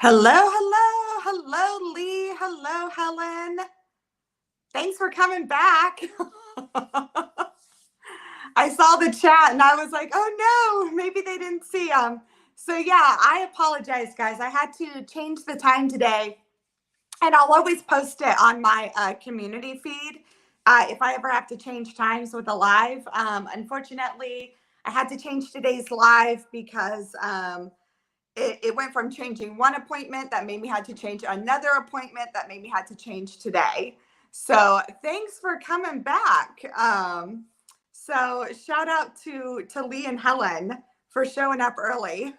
Hello, hello, hello, Lee. Hello, Helen. Thanks for coming back. I saw the chat and I was like, oh no, maybe they didn't see So yeah, I apologize, guys. I had to change the time today, and I'll always post it on my community feed if I ever have to change times with a live. Unfortunately, I had to change today's live because it went from changing one appointment that made me had to change another appointment that made me had to change today. So thanks for coming back. So shout out to Lee and Helen for showing up early.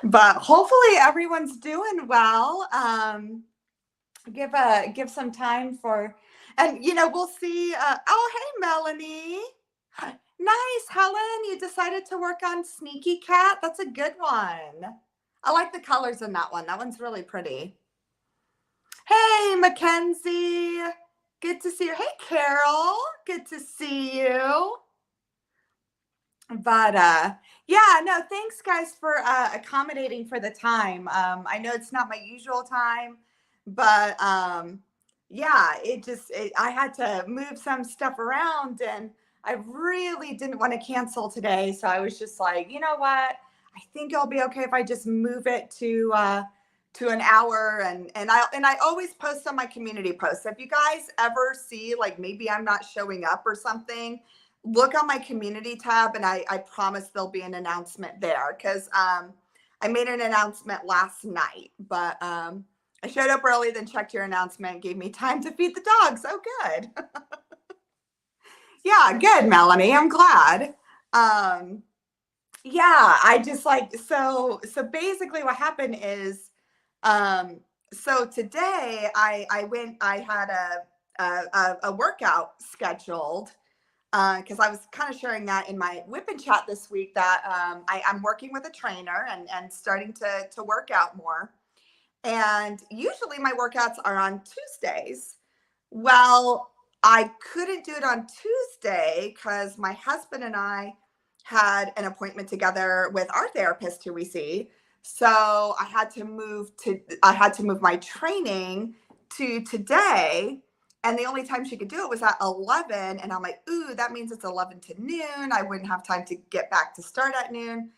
But hopefully everyone's doing well. Give some time for, and we'll see. Oh, hey, Melanie. Nice, Helen. You decided to work on Sneaky Cat. That's a good one. I like the colors in that one. That one's really pretty. Hey, Mackenzie. Good to see you. Hey, Carol. Good to see you. But yeah, no, thanks guys for accommodating for the time. I know it's not my usual time, but yeah, I had to move some stuff around, and I really didn't want to cancel today. So I was just like, you know what? I think it'll be okay if I just move it to an hour, and I always post on my community posts. So if you guys ever see like maybe I'm not showing up or something, look on my community tab, and I promise there'll be an announcement there, because I made an announcement last night, but I showed up early, then checked your announcement, gave me time to feed the dogs. Oh, good. Yeah, good, Melanie. I'm glad. Yeah, I just like, so basically what happened is, so today I had a workout scheduled, because I was kind of sharing that in my whip and chat this week, that I'm working with a trainer and starting to work out more. And usually my workouts are on Tuesdays. Well, I couldn't do it on Tuesday because my husband and I had an appointment together with our therapist who we see. So I had to move my training to today. And the only time she could do it was at 11. And I'm like, ooh, that means it's 11 to noon. I wouldn't have time to get back to start at noon.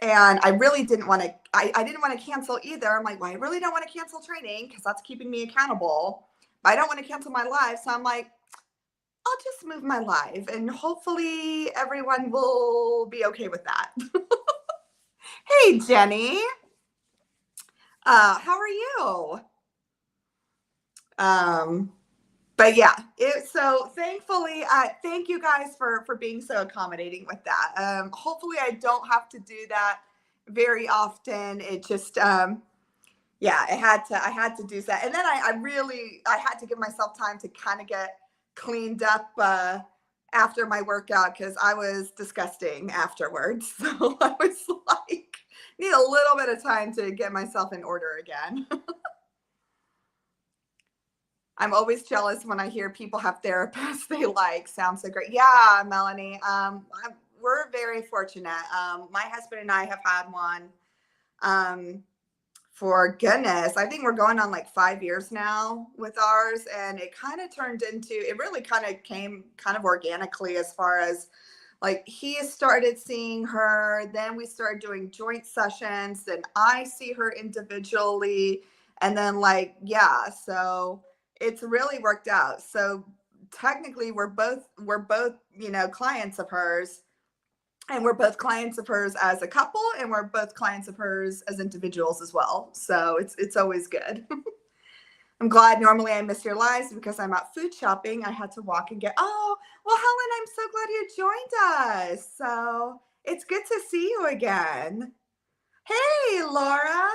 And I really didn't want to, I didn't want to cancel either. I'm like, well, I really don't want to cancel training because that's keeping me accountable. But I don't want to cancel my live. So I'm like, I'll just move my live, and hopefully everyone will be okay with that. Hey, Jenny. How are you? But yeah, so thankfully, thank you guys for being so accommodating with that. Hopefully I don't have to do that very often. It just, yeah, I had to do that. And then I had to give myself time to kind of get cleaned up, after my workout, because I was disgusting afterwards. So I was like, need a little bit of time to get myself in order again. I'm always jealous when I hear people have therapists they like. Sounds so great. Yeah, Melanie. We're very fortunate. My husband and I have had one for goodness. I think we're going on like 5 years now with ours. And it kind of turned into, it really kind of came kind of organically, as far as like he started seeing her, then we started doing joint sessions, then I see her individually, and then like, yeah, so it's really worked out. So technically we're both clients of hers, and we're both clients of hers as a couple, and we're both clients of hers as individuals as well. So it's always good. I'm glad. Normally I miss your lives because I'm out food shopping. I had to walk and get, oh, well, Helen, I'm so glad you joined us. So it's good to see you again. Hey, Laura.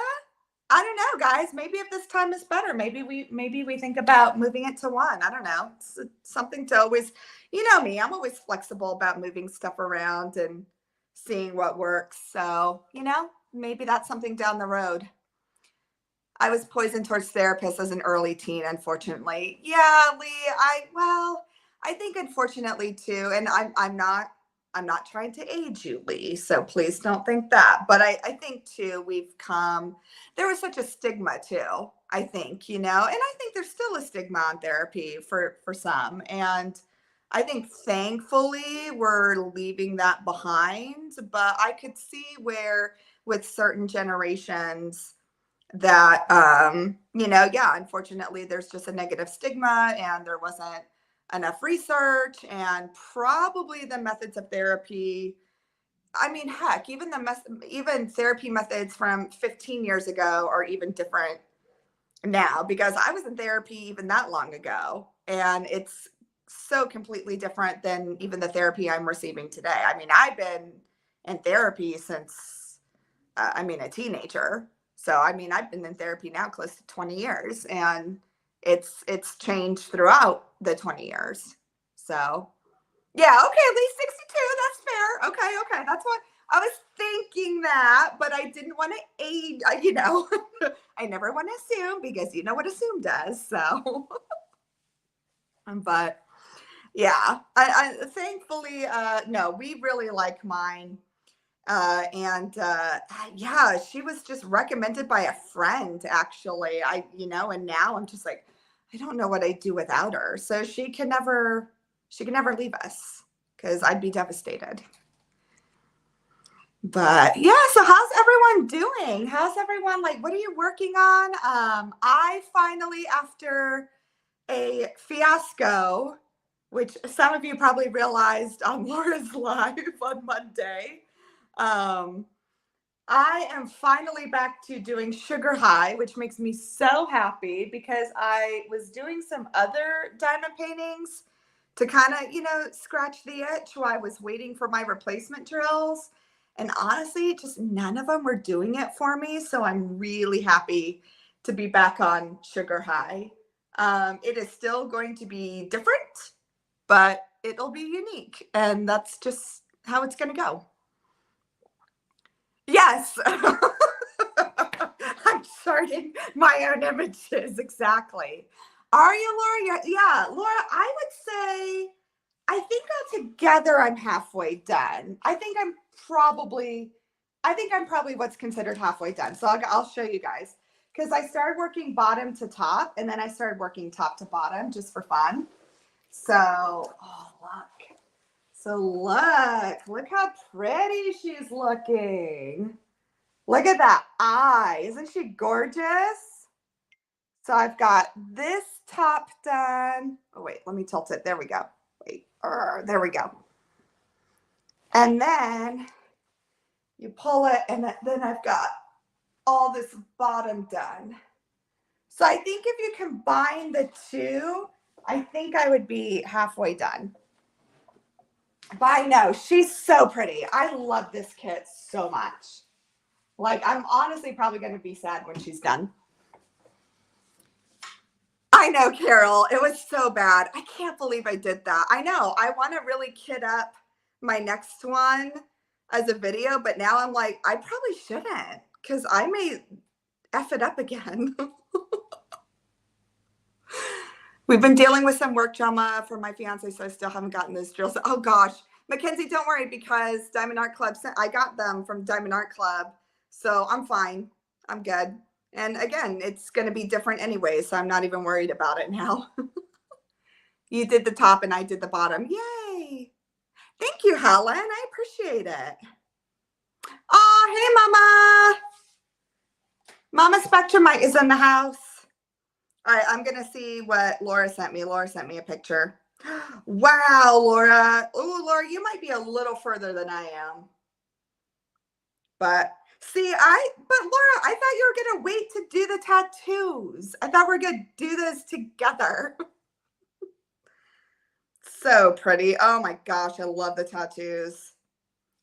I don't know, guys. Maybe if this time is better, maybe we think about moving it to one. I don't know. It's something to always, you know me, I'm always flexible about moving stuff around and seeing what works. So, maybe that's something down the road. I was poisoned towards therapists as an early teen, unfortunately. Yeah, Lee, I think unfortunately too, and I'm not I'm not trying to age you, Lee, so please don't think that. But I think too, there was such a stigma too, I think, and I think there's still a stigma on therapy for some. And I think thankfully we're leaving that behind, but I could see where with certain generations that, yeah, unfortunately there's just a negative stigma and there wasn't enough research and probably the methods of therapy. I mean, heck, even therapy methods from 15 years ago are even different now because I was in therapy even that long ago, and it's so completely different than even the therapy I'm receiving today. I mean, I've been in therapy since a teenager. So I mean, I've been in therapy now close to 20 years, and it's changed throughout the 20 years. So yeah, okay, at least 62. That's fair. Okay. That's what I was thinking that, but I didn't want to age, I never want to assume because you know what assume does. So, but yeah, I thankfully, no, we really like mine. And yeah, she was just recommended by a friend, actually. And now I'm just like, I don't know what I'd do without her. So she can never leave us because I'd be devastated. But yeah, so how's everyone doing? How's everyone, like, what are you working on? I finally, after a fiasco, which some of you probably realized on Laura's live on Monday, um, I am finally back to doing sugar high, which makes me so happy because I was doing some other diamond paintings to kind of, scratch the itch while I was waiting for my replacement drills. And honestly, just none of them were doing it for me. So I'm really happy to be back on sugar high. It is still going to be different, but it'll be unique. And that's just how it's going to go. Yes. I'm starting my own images. Exactly. Are you, Laura? Yeah, Laura, I would say, I think altogether I'm halfway done. I think I'm probably what's considered halfway done. So I'll show you guys because I started working bottom to top and then I started working top to bottom just for fun. So, oh, look. So look how pretty she's looking. Look at that eye. Isn't she gorgeous? So I've got this top done. Oh, wait, let me tilt it. There we go. Wait, there we go. And then you pull it, and then I've got all this bottom done. So I think if you combine the two, I think I would be halfway done. But I know, she's so pretty. I love this kit so much. Like, I'm honestly probably going to be sad when she's done. I know, Carol. It was so bad. I can't believe I did that. I know. I want to really kit up my next one as a video, but now I'm like, I probably shouldn't because I may F it up again. We've been dealing with some work drama for my fiance, so I still haven't gotten those drills. Oh, gosh. Mackenzie, don't worry because Diamond Art Club, I got them from Diamond Art Club. So I'm fine. I'm good. And again, it's going to be different anyway, so I'm not even worried about it now. You did the top and I did the bottom. Yay. Thank you, Helen. I appreciate it. Oh, hey, Mama. Mama Spectrumite is in the house. All right, I'm going to see what Laura sent me. Laura sent me a picture. Wow, Laura. Oh, Laura, you might be a little further than I am. But Laura, I thought you were going to wait to do the tattoos. I thought we were going to do this together. So pretty. Oh my gosh, I love the tattoos.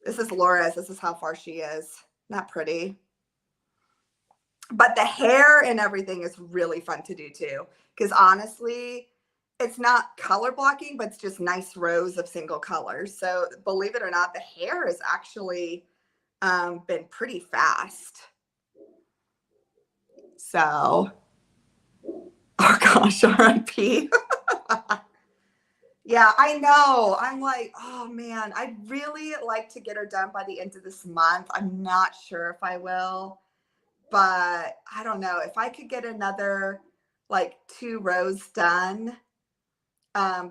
This is Laura's. This is how far she is. Not pretty. But the hair and everything is really fun to do too. Because honestly, it's not color blocking, but it's just nice rows of single colors. So believe it or not, the hair has actually been pretty fast. So, oh gosh, RIP. Yeah, I know. I'm like, oh man, I'd really like to get her done by the end of this month. I'm not sure if I will, but I don't know. If I could get another like 2 rows done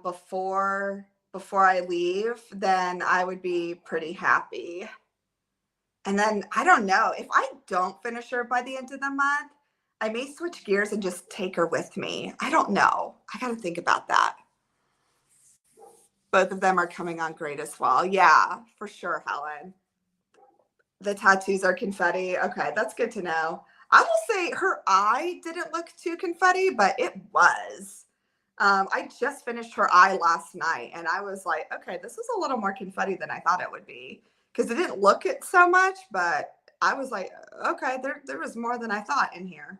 before I leave, then I would be pretty happy. And then I don't know. If I don't finish her by the end of the month, I may switch gears and just take her with me. I don't know. I got to think about that. Both of them are coming on great as well. Yeah, for sure, Helen. The tattoos are confetti. Okay, that's good to know. I will say her eye didn't look too confetti, but it was. I just finished her eye last night and I was like, okay, this is a little more confetti than I thought it would be because it didn't look it so much, but I was like, okay, there was more than I thought in here.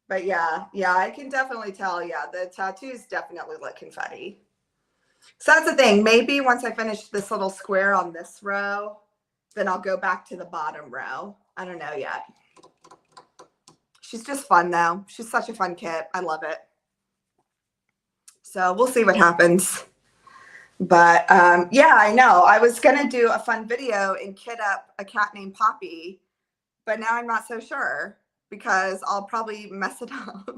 But yeah, I can definitely tell. Yeah, the tattoos definitely look confetti. So that's the thing. Maybe once I finish this little square on this row, then I'll go back to the bottom row. I don't know yet. She's just fun though. She's such a fun kit. I love it. So we'll see what happens. But yeah, I know. I was going to do a fun video and kit up a cat named Poppy, but now I'm not so sure because I'll probably mess it up.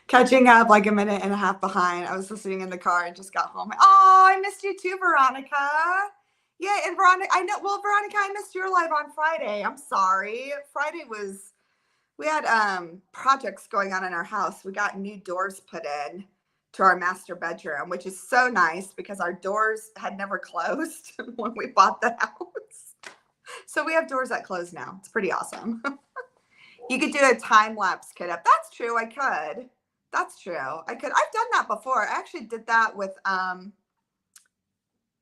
Catching up like a minute and a half behind. I was listening in the car and just got home. Oh, I missed you too, Veronica. Yeah, and Veronica, I know. Well, Veronica, I missed your live on Friday. I'm sorry. Friday was, we had projects going on in our house. We got new doors put in to our master bedroom, which is so nice because our doors had never closed when we bought the house. So we have doors that close now. It's pretty awesome. You could do a time lapse kit up. That's true. I could. That's true. I could. I've done that before. I actually did that with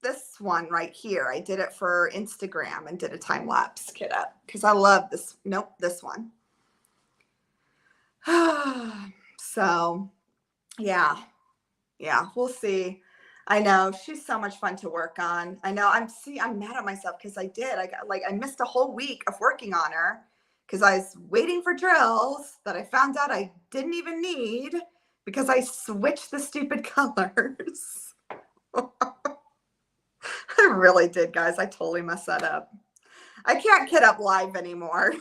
this one right here. I did it for Instagram and did a time lapse kit up because I love this. Nope, this one. So yeah, we'll see. I know she's so much fun to work on. I know I'm mad at myself because I missed a whole week of working on her because I was waiting for drills that I found out I didn't even need because I switched the stupid colors. I really did, guys. I totally messed that up. I can't kit up live anymore.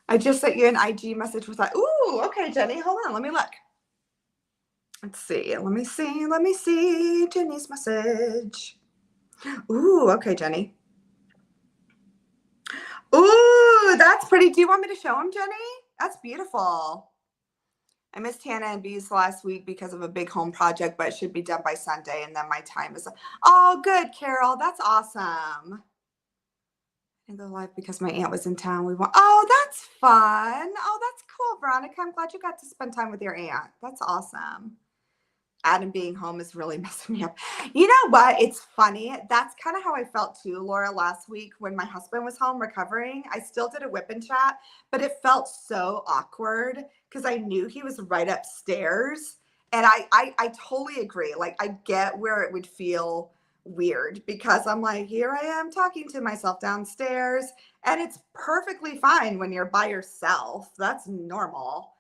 I just sent you an IG message with that. Ooh, okay, Jenny, hold on. Let me look. Let's see. Let me see Jenny's message. Ooh, okay, Jenny. Ooh, that's pretty. Do you want me to show him, Jenny? That's beautiful. I missed Hannah and Bees last week because of a big home project, but it should be done by Sunday, and then my time is. Oh, good, Carol. That's awesome. I go live because my aunt was in town. Oh, that's fun. Oh, that's cool, Veronica. I'm glad you got to spend time with your aunt. That's awesome. Adam being home is really messing me up. You know what? It's funny. That's kind of how I felt too, Laura, last week when my husband was home recovering. I still did a whip and chat, but it felt so awkward because I knew he was right upstairs. And I totally agree. Like, I get where it would feel weird because I'm like, here I am talking to myself downstairs, and it's perfectly fine when you're by yourself. That's normal.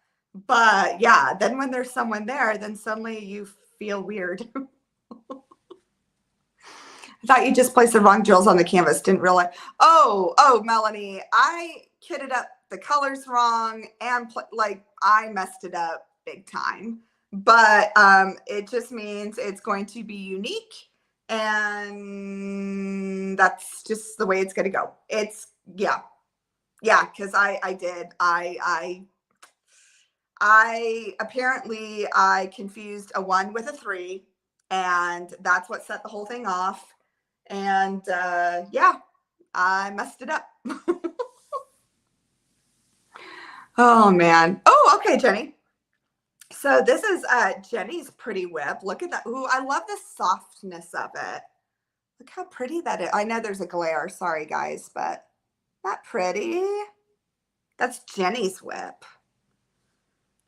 But yeah, then when there's someone there, then suddenly you feel weird. I thought you just placed the wrong drills on the canvas. Didn't realize. Oh, Melanie, I kitted up the colors wrong and I messed it up big time. But it just means it's going to be unique, and that's just the way it's going to go. It's yeah, because I confused a 1 with a 3, and that's what set the whole thing off. And yeah, I messed it up. Oh man. Oh, okay, Jenny. So this is Jenny's pretty whip. Look at that. Ooh, I love the softness of it. Look how pretty that is. I know there's a glare. Sorry, guys, but not pretty. That's Jenny's whip.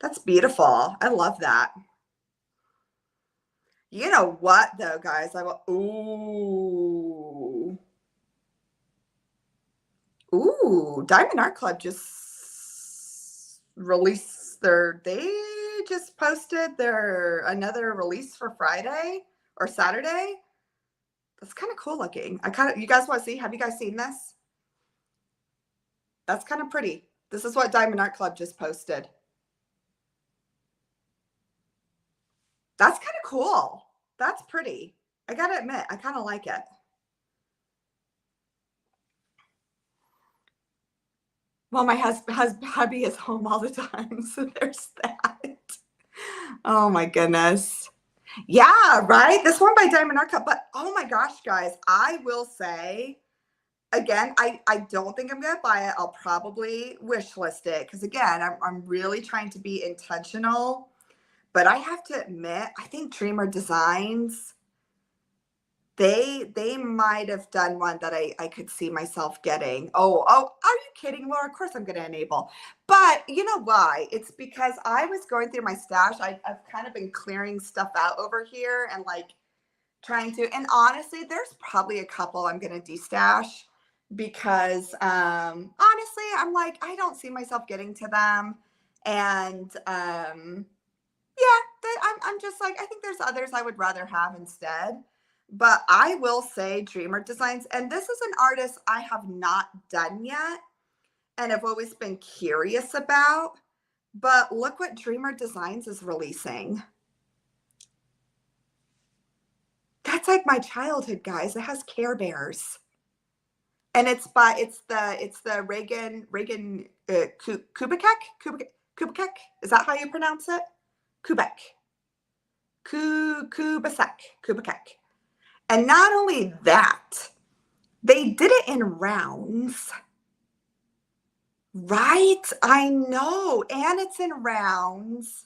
That's beautiful. I love that. You know what, though, guys? Ooh, Diamond Art Club just released they just posted their another release for Friday or Saturday. That's kind of cool looking. You guys want to see? Have you guys seen this? That's kind of pretty. This is what Diamond Art Club just posted. That's kind of cool. That's pretty. I gotta admit, I kind of like it. Well, my hubby is home all the time, so there's that. Oh my goodness. Yeah, right. This one by Diamond Art Club. But oh my gosh, guys, I will say again, I don't think I'm gonna buy it. I'll probably wish list it because again, I'm really trying to be intentional. But I have to admit, I think Dreamer Designs, they might have done one that I could see myself getting. Oh, are you kidding, Laura? Of course I'm gonna enable. But you know why? It's because I was going through my stash. I've kind of been clearing stuff out over here and like trying to, and honestly, there's probably a couple I'm gonna destash because honestly, I'm like, I don't see myself getting to them. And yeah, I'm just like, I think there's others I would rather have instead. But I will say Dreamer Designs, and this is an artist I have not done yet and I've always been curious about. But look what Dreamer Designs is releasing. That's like my childhood, guys. It has Care Bears. And it's the Kubikek. Is that how you pronounce it? Kubikek. And not only that, they did it in rounds. Right? I know. And it's in rounds.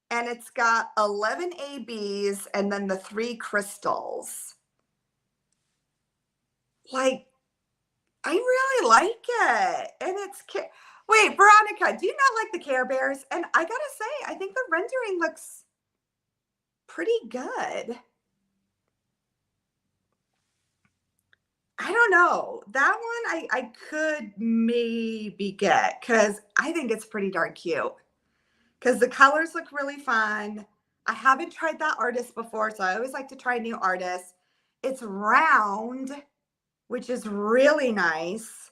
And it's got 11 ABs and then the 3 crystals. Like, I really like it. And it's wait, Veronica, do you not like the Care Bears? And I gotta say, I think the rendering looks pretty good. I don't know. That one I could maybe get because I think it's pretty darn cute. Because the colors look really fun. I haven't tried that artist before, so I always like to try new artists. It's round, which is really nice.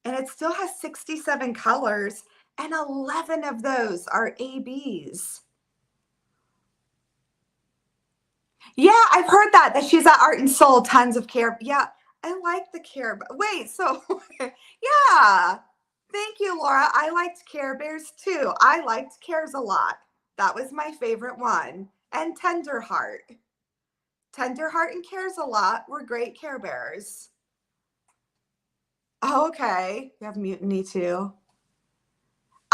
And it still has 67 colors, and 11 of those are ABs. Yeah, I've heard that she's at Art and Soul, tons of Care. Yeah, I like the Care. Wait, so yeah. Thank you, Laura. I liked Care Bears too. I liked Cares a lot. That was my favorite one. And Tenderheart. Tenderheart and Cares a lot were great Care Bears. Oh, okay. You have Mutiny too.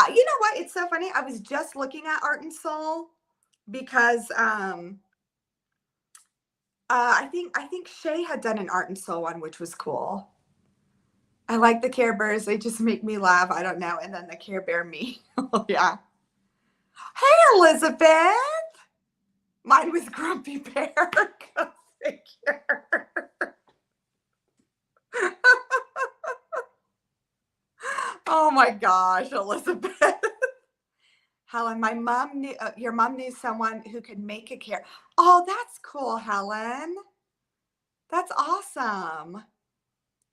You know what? It's so funny. I was just looking at Art and Soul because I think Shay had done an Art and Soul one, which was cool. I like the Care Bears. They just make me laugh. I don't know. And then the Care Bear me. Oh, yeah. Hey, Elizabeth. Mine was Grumpy Bear. Go figure. Oh my gosh, Elizabeth. Helen, my mom knew, your mom knew someone who could make a care. Oh, that's cool, Helen. That's awesome.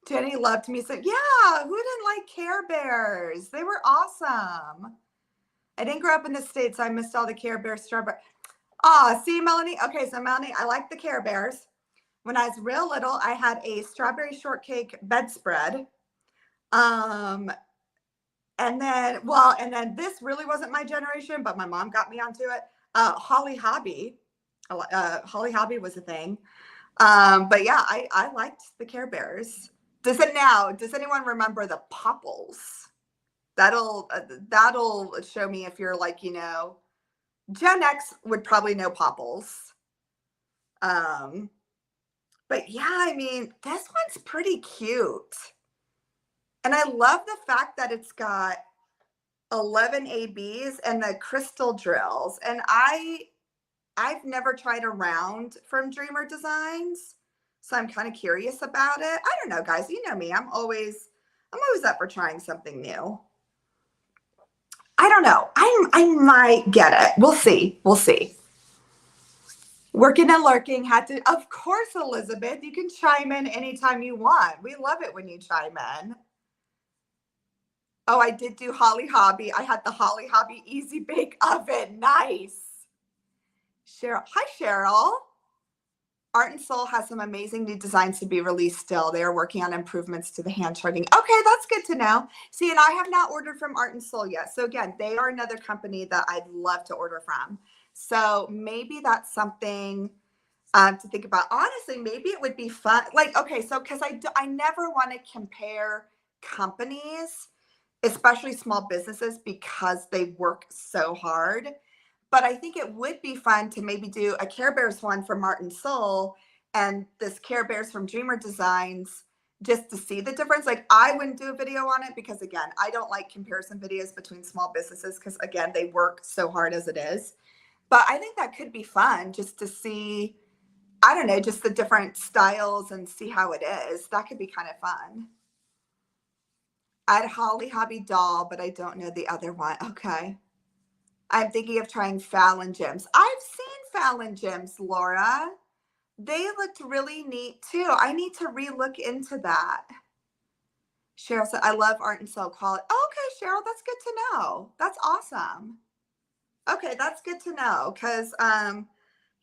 Jenny loved me. So yeah, who didn't like Care Bears? They were awesome. I didn't grow up in the States, so I missed all the Care Bears strawberry. See, Melanie. Okay, so Melanie, I like the Care Bears. When I was real little, I had a strawberry shortcake bedspread. And then this really wasn't my generation, but my mom got me onto it. Holly Hobby. Holly Hobby was a thing. But yeah, I liked the Care Bears. Does anyone remember the Popples? That'll show me if you're like, Gen X would probably know Popples. But yeah, I mean, this one's pretty cute. And I love the fact that it's got 11 ABs and the crystal drills. And I've never tried a round from Dreamer Designs, so I'm kind of curious about it. I don't know, guys. You know me. I'm always up for trying something new. I don't know. I might get it. We'll see. We'll see. Working and lurking had to, of course, Elizabeth, you can chime in anytime you want. We love it when you chime in. Oh, I did do Holly Hobby. I had the Holly Hobby Easy Bake Oven. Nice. Cheryl. Hi, Cheryl. Art and Soul has some amazing new designs to be released still. They are working on improvements to the hand charting. Okay, that's good to know. See, and I have not ordered from Art and Soul yet. So again, they are another company that I'd love to order from. So maybe that's something to think about. Honestly, maybe it would be fun. Like, okay, so because I never want to compare companies, especially small businesses, because they work so hard. But I think it would be fun to maybe do a Care Bears one from Martin Soul and this Care Bears from Dreamer Designs, just to see the difference. Like, I wouldn't do a video on it because, again, I don't like comparison videos between small businesses because, again, they work so hard as it is. But I think that could be fun just to see, I don't know, just the different styles and see how it is. That could be kind of fun. I had Holly Hobby doll, but I don't know the other one. Okay. I'm thinking of trying Fallon gems. I've seen Fallon gems, Laura. They looked really neat too. I need to re-look into that. Cheryl said, I love Art and Soul quality. Okay, Cheryl, that's good to know. That's awesome. Okay, that's good to know.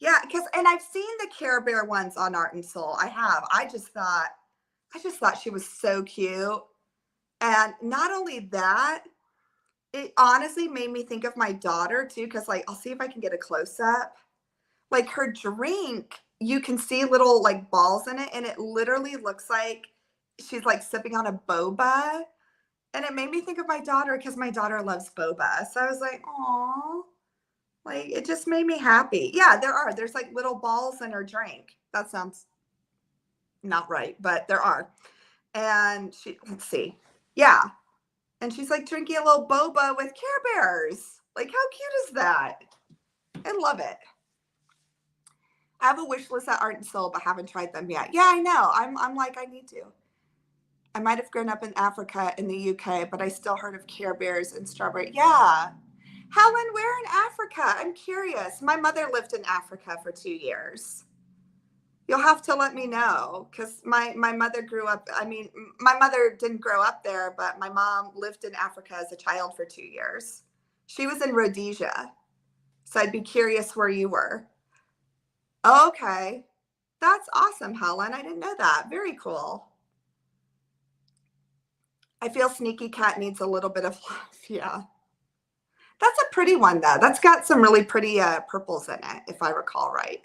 Yeah, and I've seen the Care Bear ones on Art and Soul. I have. I just thought she was so cute. And not only that, it honestly made me think of my daughter too, because like I'll see if I can get a close up. Like her drink, you can see little like balls in it, and it literally looks like she's like sipping on a boba. And it made me think of my daughter because my daughter loves boba. So I was like, oh, like it just made me happy. Yeah, there's like little balls in her drink. That sounds not right, but there are. And let's see. Yeah. And she's like drinking a little boba with Care Bears. Like, how cute is that? I love it. I have a wish list at Art and Soul, but haven't tried them yet. Yeah, I know. I'm like, I need to. I might have grown up in Africa in the UK, but I still heard of Care Bears and strawberry. Yeah. Helen, where in Africa? I'm curious. My mother lived in Africa for 2 years. You'll have to let me know because my mother grew up. I mean, my mother didn't grow up there, but my mom lived in Africa as a child for 2 years. She was in Rhodesia. So I'd be curious where you were. Okay. That's awesome, Helen. I didn't know that. Very cool. I feel Sneaky Cat needs a little bit of love. Yeah. That's a pretty one, though. That's got some really pretty purples in it, if I recall right.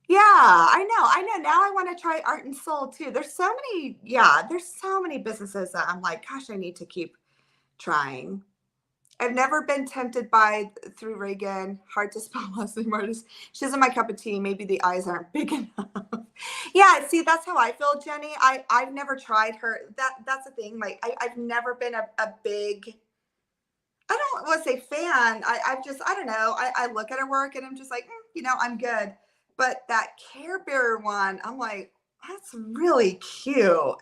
Yeah, I know. I know. Now I want to try Art and Soul too. There's so many businesses that I'm like, gosh, I need to keep trying. I've never been tempted by through Reagan. Hard to spell Leslie Martis. She isn't my cup of tea. Maybe the eyes aren't big enough. Yeah, see, that's how I feel, Jenny. I've never tried her. That's the thing. Like I've never been a big, I don't want to say fan. I don't know. I look at her work and I'm just like, I'm good. But that Care Bear one, I'm like, that's really cute.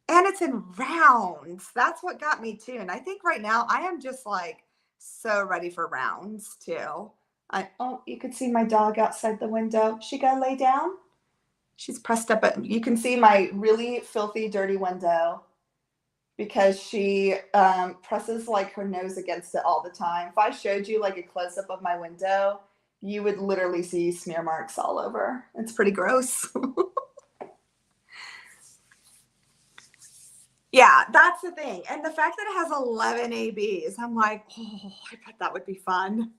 And it's in rounds. That's what got me too. And I think right now I am just like so ready for rounds too. Oh, you could see my dog outside the window. She got to lay down. She's pressed up. You can see my really filthy, dirty window because she presses like her nose against it all the time. If I showed you like a close up of my window, you would literally see smear marks all over. It's pretty gross. Yeah, that's the thing. And the fact that it has 11 ABs, I'm like, oh, I bet that would be fun.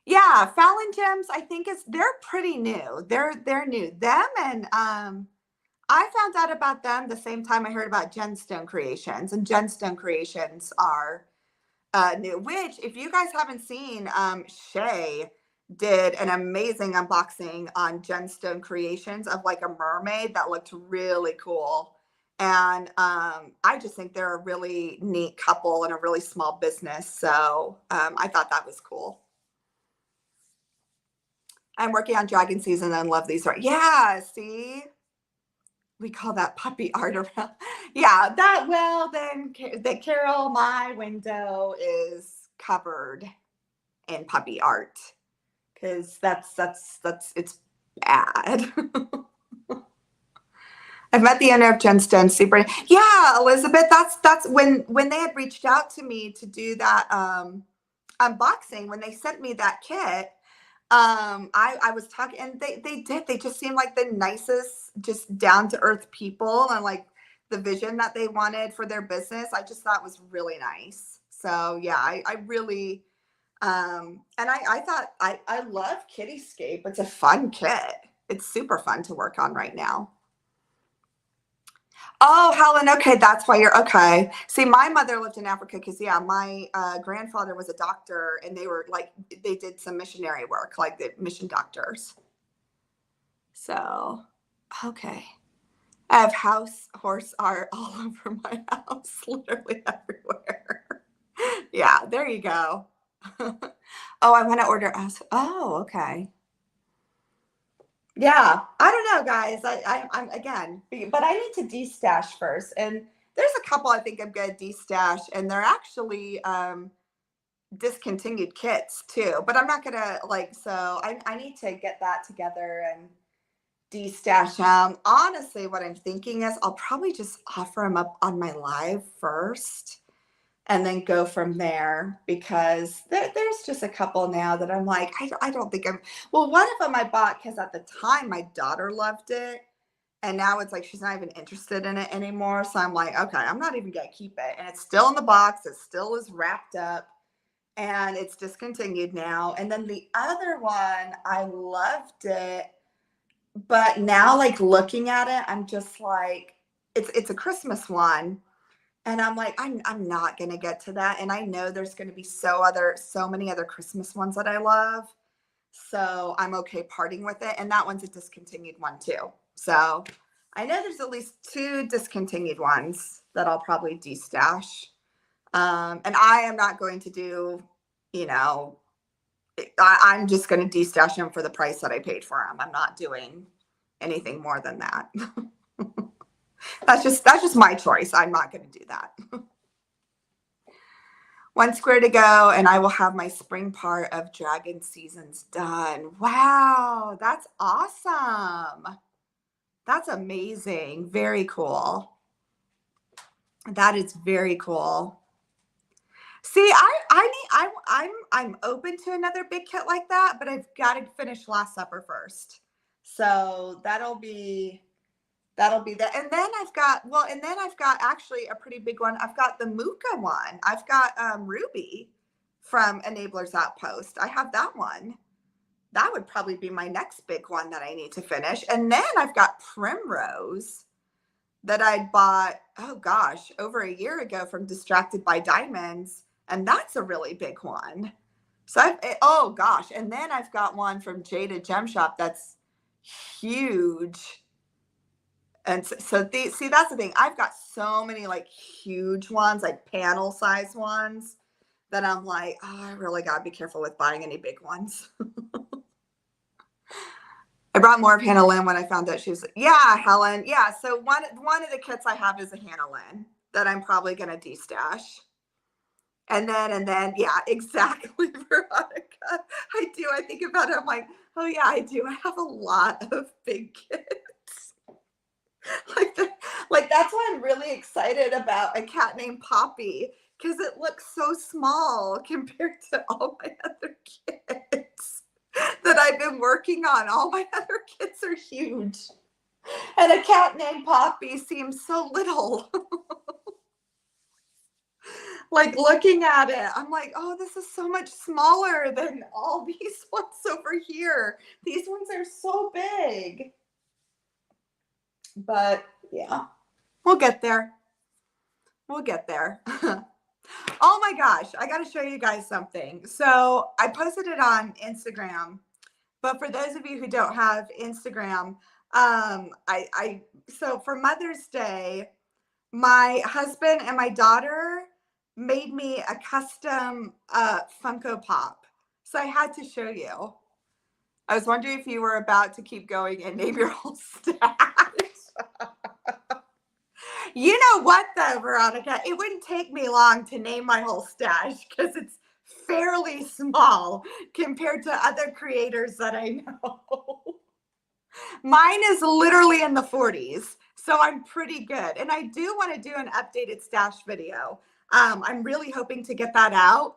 Yeah, Fallon Gems, I think they're pretty new. They're new. Them and I found out about them the same time I heard about Gemstone Creations, and Gemstone Creations are new. Which, if you guys haven't seen, Shay did an amazing unboxing on Gemstone Creations of like a mermaid that looked really cool. And I just think they're a really neat couple and a really small business. So I thought that was cool. I'm working on dragon season and love these. Yeah, see? we call that puppy art around. Yeah, that well then the Carol, my window is covered in puppy art because that's it's bad. I've met the owner of Gemstone. Super. Yeah, Elizabeth. That's when they had reached out to me to do that unboxing. When they sent me that kit, I was talking, and they just seemed like the nicest, just down to earth people, and like the vision that they wanted for their business. I just thought was really nice. So yeah, I really and I thought I love Kittyscape. It's a fun kit. It's super fun to work on right now. Oh, Helen. Okay, that's why you're okay. See, my mother lived in Africa because, yeah, my grandfather was a doctor, and they were like, they did some missionary work, like the mission doctors. So, okay. I have house horse art all over my house, literally everywhere. Yeah, there you go. Oh, I want to order us. Oh, okay. Yeah, I don't know, guys. I'm again, but I need to destash first, and there's a couple I think I'm gonna destash, and they're actually discontinued kits too. But I'm not gonna like, so I need to get that together and destash them. Honestly, what I'm thinking is I'll probably just offer them up on my live first and then go from there because there's just a couple now that I'm like, I don't think I'm, well, one of them I bought because at the time my daughter loved it. And now it's like she's not even interested in it anymore. So I'm like, okay, I'm not even going to keep it. And it's still in the box. It still is wrapped up and it's discontinued now. And then the other one, I loved it. But now, like looking at it, I'm just like, it's a Christmas one, and I'm like, I'm not gonna get to that. And I know there's gonna be so many other Christmas ones that I love. So I'm okay parting with it. And that one's a discontinued one too. So I know there's at least two discontinued ones that I'll probably destash. And I am not going to do, you know, I'm just going to destash them for the price that I paid for them. I'm not doing anything more than that. That's just my choice. I'm not going to do that. One square to go, and I will have my spring part of Dragon Seasons done. Wow, that's awesome. That's amazing. Very cool. That is very cool. See, I'm open to another big kit like that, but I've got to finish Last Supper first. So that'll be that. And then I've got actually a pretty big one. I've got the Mooka one. I've got Ruby from Enablers Outpost. I have that one. That would probably be my next big one that I need to finish. And then I've got Primrose that I bought, oh gosh, over a year ago from Distracted by Diamonds. And that's a really big one. So oh gosh. And then I've got one from Jada Gem Shop that's huge. And so see, that's the thing. I've got so many like huge ones, like panel size ones, that I'm like, oh, I really got to be careful with buying any big ones. I brought more of Hannah Lynn when I found out she was, yeah, Helen. Yeah. So one of the kits I have is a Hannah Lynn that I'm probably going to destash. And then, yeah, exactly, Veronica. I do. I think about it. I'm like, oh yeah, I do. I have a lot of big kits. Like that's why I'm really excited about a cat named Poppy, because it looks so small compared to all my other kits that I've been working on. All my other kits are huge. And a cat named Poppy seems so little. Like looking at it, I'm like, oh, this is so much smaller than all these ones over here. These ones are so big. But yeah, we'll get there. We'll get there. Oh my gosh, I got to show you guys something. So I posted it on Instagram, but for those of you who don't have Instagram, so for Mother's Day, my husband and my daughter made me a custom Funko Pop. So I had to show you. I was wondering if you were about to keep going and name your whole stash. You know what though, Veronica? It wouldn't take me long to name my whole stash because it's fairly small compared to other creators that I know. Mine is literally in the 40s, so I'm pretty good. And I do want to do an updated stash video. I'm really hoping to get that out,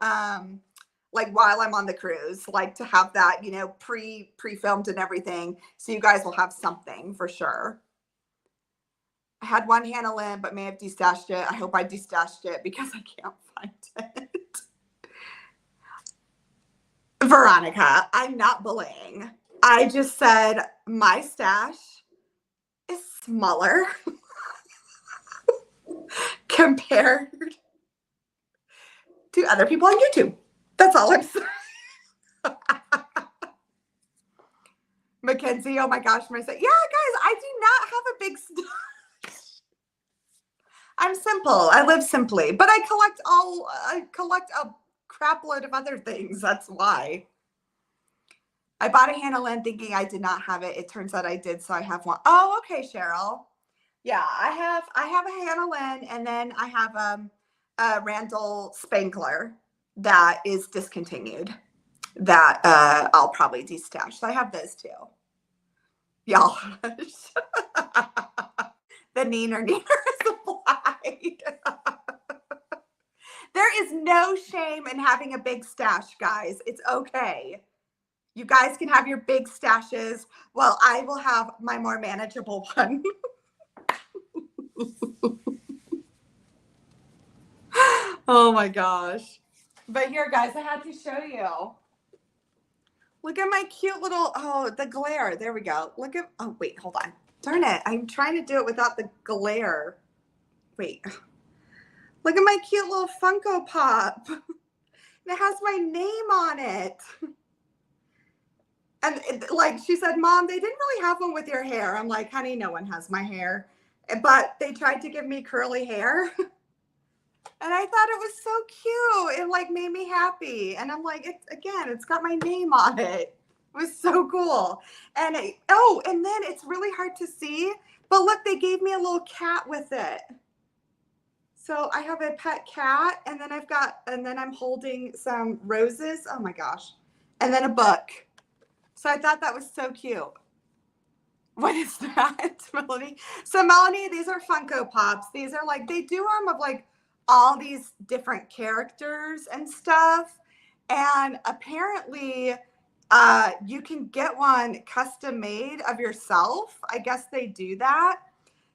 like while I'm on the cruise, like to have that, you know, pre-filmed and everything, so you guys will have something for sure. I had one Hannah Lynn, but may have destashed it. I hope I destashed it because I can't find it. Veronica, I'm not bullying. I just said my stash is smaller compared to other people on YouTube. That's all I'm saying. Mackenzie, oh my gosh, yeah, guys, I do not have a big stash. I'm simple. I live simply, but I collect a crap load of other things. That's why. I bought a Hannah Lynn thinking I did not have it. It turns out I did, so I have one. Oh, okay, Cheryl. Yeah, I have a Hannah Lynn, and then I have a Randall Spangler that is discontinued that I'll probably destash. So I have those two. Y'all. The neener is applied. There is no shame in having a big stash, guys. It's okay. You guys can have your big stashes. Well, I will have my more manageable one. Oh my gosh. But here, guys, I had to show you. Look at my cute little, oh, the glare. There we go. Look at, oh, wait, hold on. Darn it. I'm trying to do it without the glare. Wait. Look at my cute little Funko Pop. It has my name on it. And like she said, Mom, they didn't really have one with your hair. I'm like, honey, no one has my hair. But they tried to give me curly hair. And I thought it was so cute. It like made me happy. And I'm like, it's got my name on it. It was so cool. And and then it's really hard to see. But look, they gave me a little cat with it. So I have a pet cat, and then I'm holding some roses. Oh my gosh. And then a book. So I thought that was so cute. What is that, Melanie? So Melanie, these are Funko Pops. These are like, they do them of like all these different characters and stuff. And apparently you can get one custom made of yourself. I guess they do that.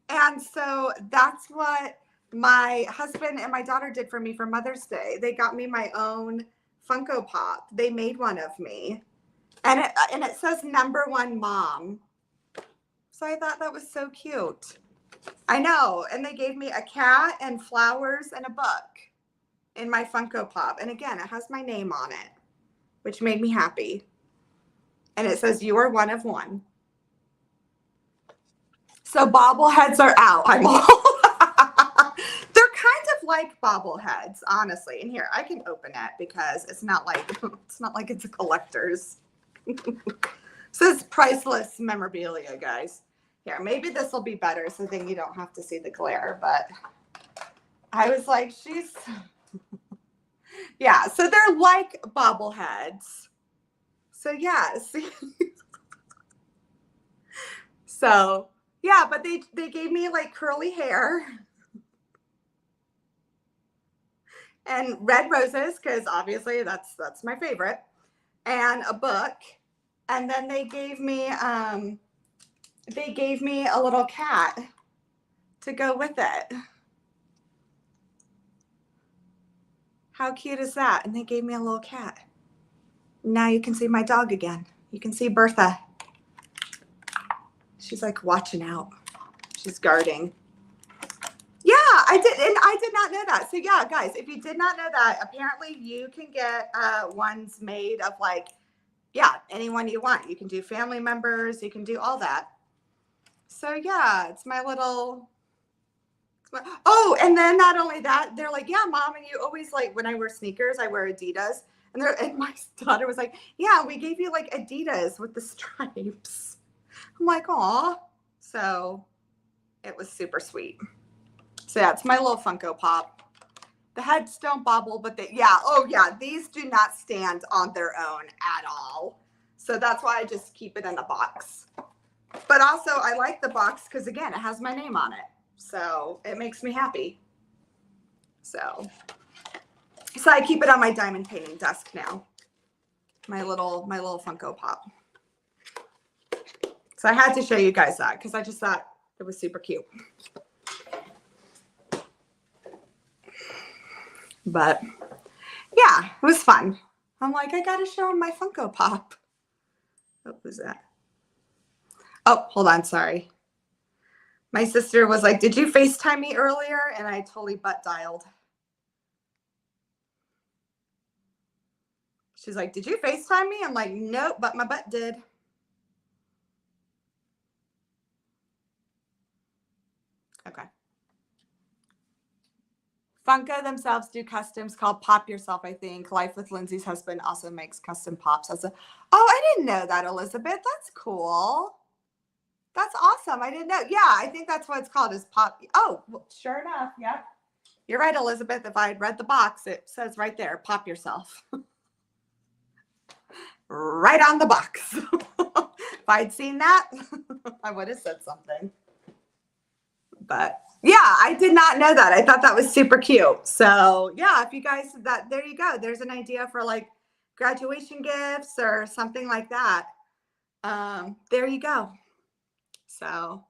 And so that's what my husband and my daughter did for me for Mother's Day. They got me my own Funko Pop. They made one of me. And it says #1 mom. So I thought that was so cute. I know. And they gave me a cat and flowers and a book in my Funko Pop. And again, it has my name on it, which made me happy. And it says, you are one of one. So bobbleheads are out. I'm all. They're kind of like bobbleheads, honestly. And here, I can open it because it's not like it's a collector's. So it's priceless memorabilia, guys. Here, maybe this will be better so then you don't have to see the glare, but I was like, she's yeah, so they're like bobbleheads. So yeah, see. So yeah, but they gave me like curly hair and red roses, because obviously that's my favorite, and a book. And then they gave me a little cat to go with it. How cute is that? And they gave me a little cat. Now you can see my dog again. You can see Bertha. She's like watching out. She's guarding. Yeah, I did not know that. So yeah, guys, if you did not know that, apparently you can get ones made of like, yeah, anyone you want. You can do family members. You can do all that. So yeah, it's my little. Oh, and then not only that, they're like, yeah, Mom, and you always like, when I wear sneakers, I wear Adidas. And my daughter was like, yeah, we gave you like Adidas with the stripes. I'm like, aw. So it was super sweet. So yeah, it's my little Funko Pop. The heads don't bobble, but oh yeah, these do not stand on their own at all. So that's why I just keep it in a box. But also I like the box because again, it has my name on it. So it makes me happy. So I keep it on my diamond painting desk now. My little Funko Pop. So I had to show you guys that because I just thought it was super cute. But yeah, it was fun. I'm like, I gotta show him my Funko Pop. What was that? Oh, hold on, sorry. My sister was like, did you FaceTime me earlier? And I totally butt dialed. She's like, did you FaceTime me? I'm like, nope, but my butt did. Okay. Funko themselves do customs called Pop Yourself, I think. Life with Lindsay's husband also makes custom pops. Oh, I didn't know that, Elizabeth. That's cool. That's awesome. I didn't know. Yeah, I think that's what it's called is Pop. Oh, well, sure enough. Yep. You're right, Elizabeth. If I had read the box, it says right there, Pop Yourself. Right on the box. If I'd seen that, I would have said something. But yeah, I did not know that. I thought that was super cute. So yeah, if you guys there you go. There's an idea for like graduation gifts or something like that. There you go. So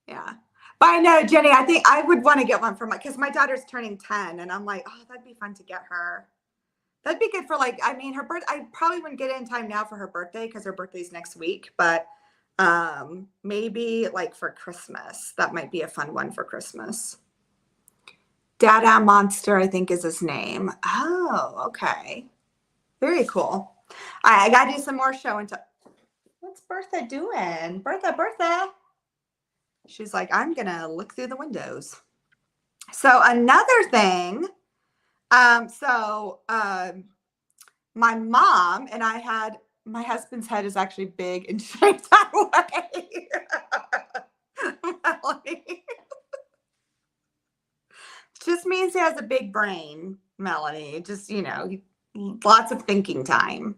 yeah. But I know, Jenny, I think I would want to get one for because my daughter's turning 10 and I'm like, oh, that'd be fun to get her. That'd be good for like, I mean, her birth, I probably wouldn't get it in time now for her birthday because her birthday's next week, but maybe like for Christmas. That might be a fun one for Christmas. Dada Monster, I think is his name. Oh, okay. Very cool. All right, I gotta do some more show and tell. What's Bertha doing? Bertha. She's like, I'm gonna look through the windows. So another thing, my mom and I had, my husband's head is actually big and shaped that way. Melanie. Just means he has a big brain, Melanie. Just, lots of thinking time.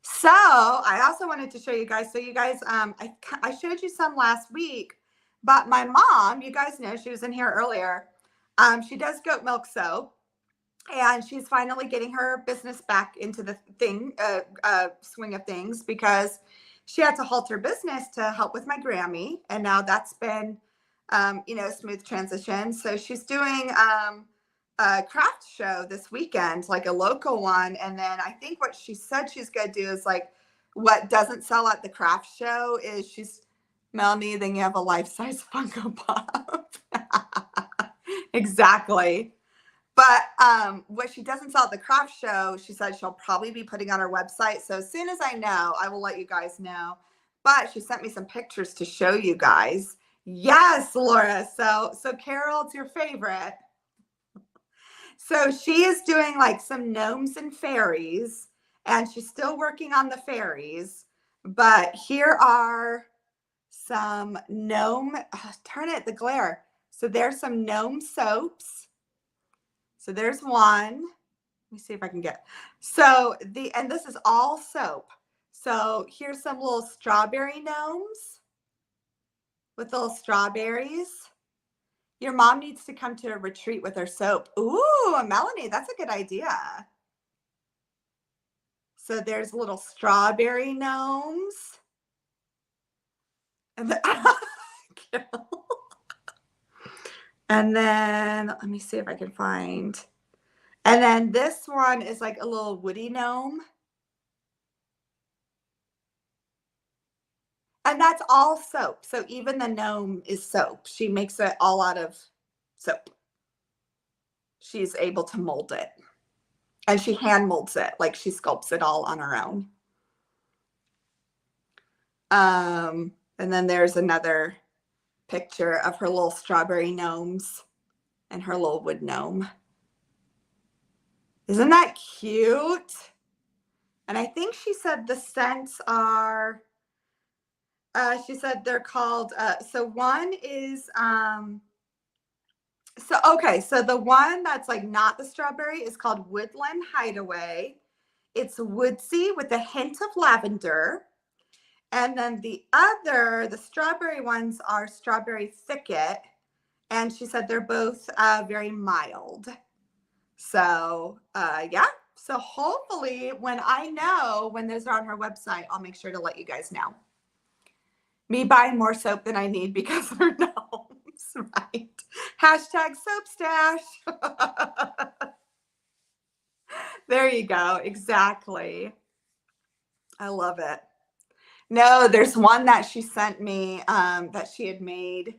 So I also wanted to show you guys. So you guys, I showed you some last week, but my mom, you guys know, she was in here earlier. She does goat milk soap. And she's finally getting her business back into the swing of things because she had to halt her business to help with my Grammy. And now that's been, smooth transition. So she's doing a craft show this weekend, like a local one. And then I think what she said she's going to do is like what doesn't sell at the craft show is Melanie, then you have a life-size Funko Pop. Exactly. But what she doesn't sell at the craft show, she said she'll probably be putting on her website. So as soon as I know, I will let you guys know. But she sent me some pictures to show you guys. Yes, Laura. So Carol, it's your favorite. So she is doing like some gnomes and fairies, and she's still working on the fairies. But here are some gnome, turn it, the glare. So there's some gnome soaps. So there's one. Let me see if I can get. So and this is all soap. So here's some little strawberry gnomes with little strawberries. Your mom needs to come to a retreat with her soap. Ooh, Melanie, that's a good idea. So there's little strawberry gnomes. And then let me see if I can find. And then this one is like a little woody gnome. And that's all soap. So even the gnome is soap. She makes it all out of soap. She's able to mold it. And she hand molds it. Like she sculpts it all on her own. And then there's another picture of her little strawberry gnomes and her little wood gnome. Isn't that cute? And I think she said the scents are, she said they're called, so one is So, okay, so the one that's like not the strawberry is called Woodland Hideaway. It's woodsy with a hint of lavender. And then the strawberry ones are Strawberry Thicket. And she said they're both very mild. So, yeah. So hopefully when I know when those are on her website, I'll make sure to let you guys know. Me buying more soap than I need because they're gnomes, right? Hashtag soap stash. There you go. Exactly. I love it. No, there's one that she sent me that she had made.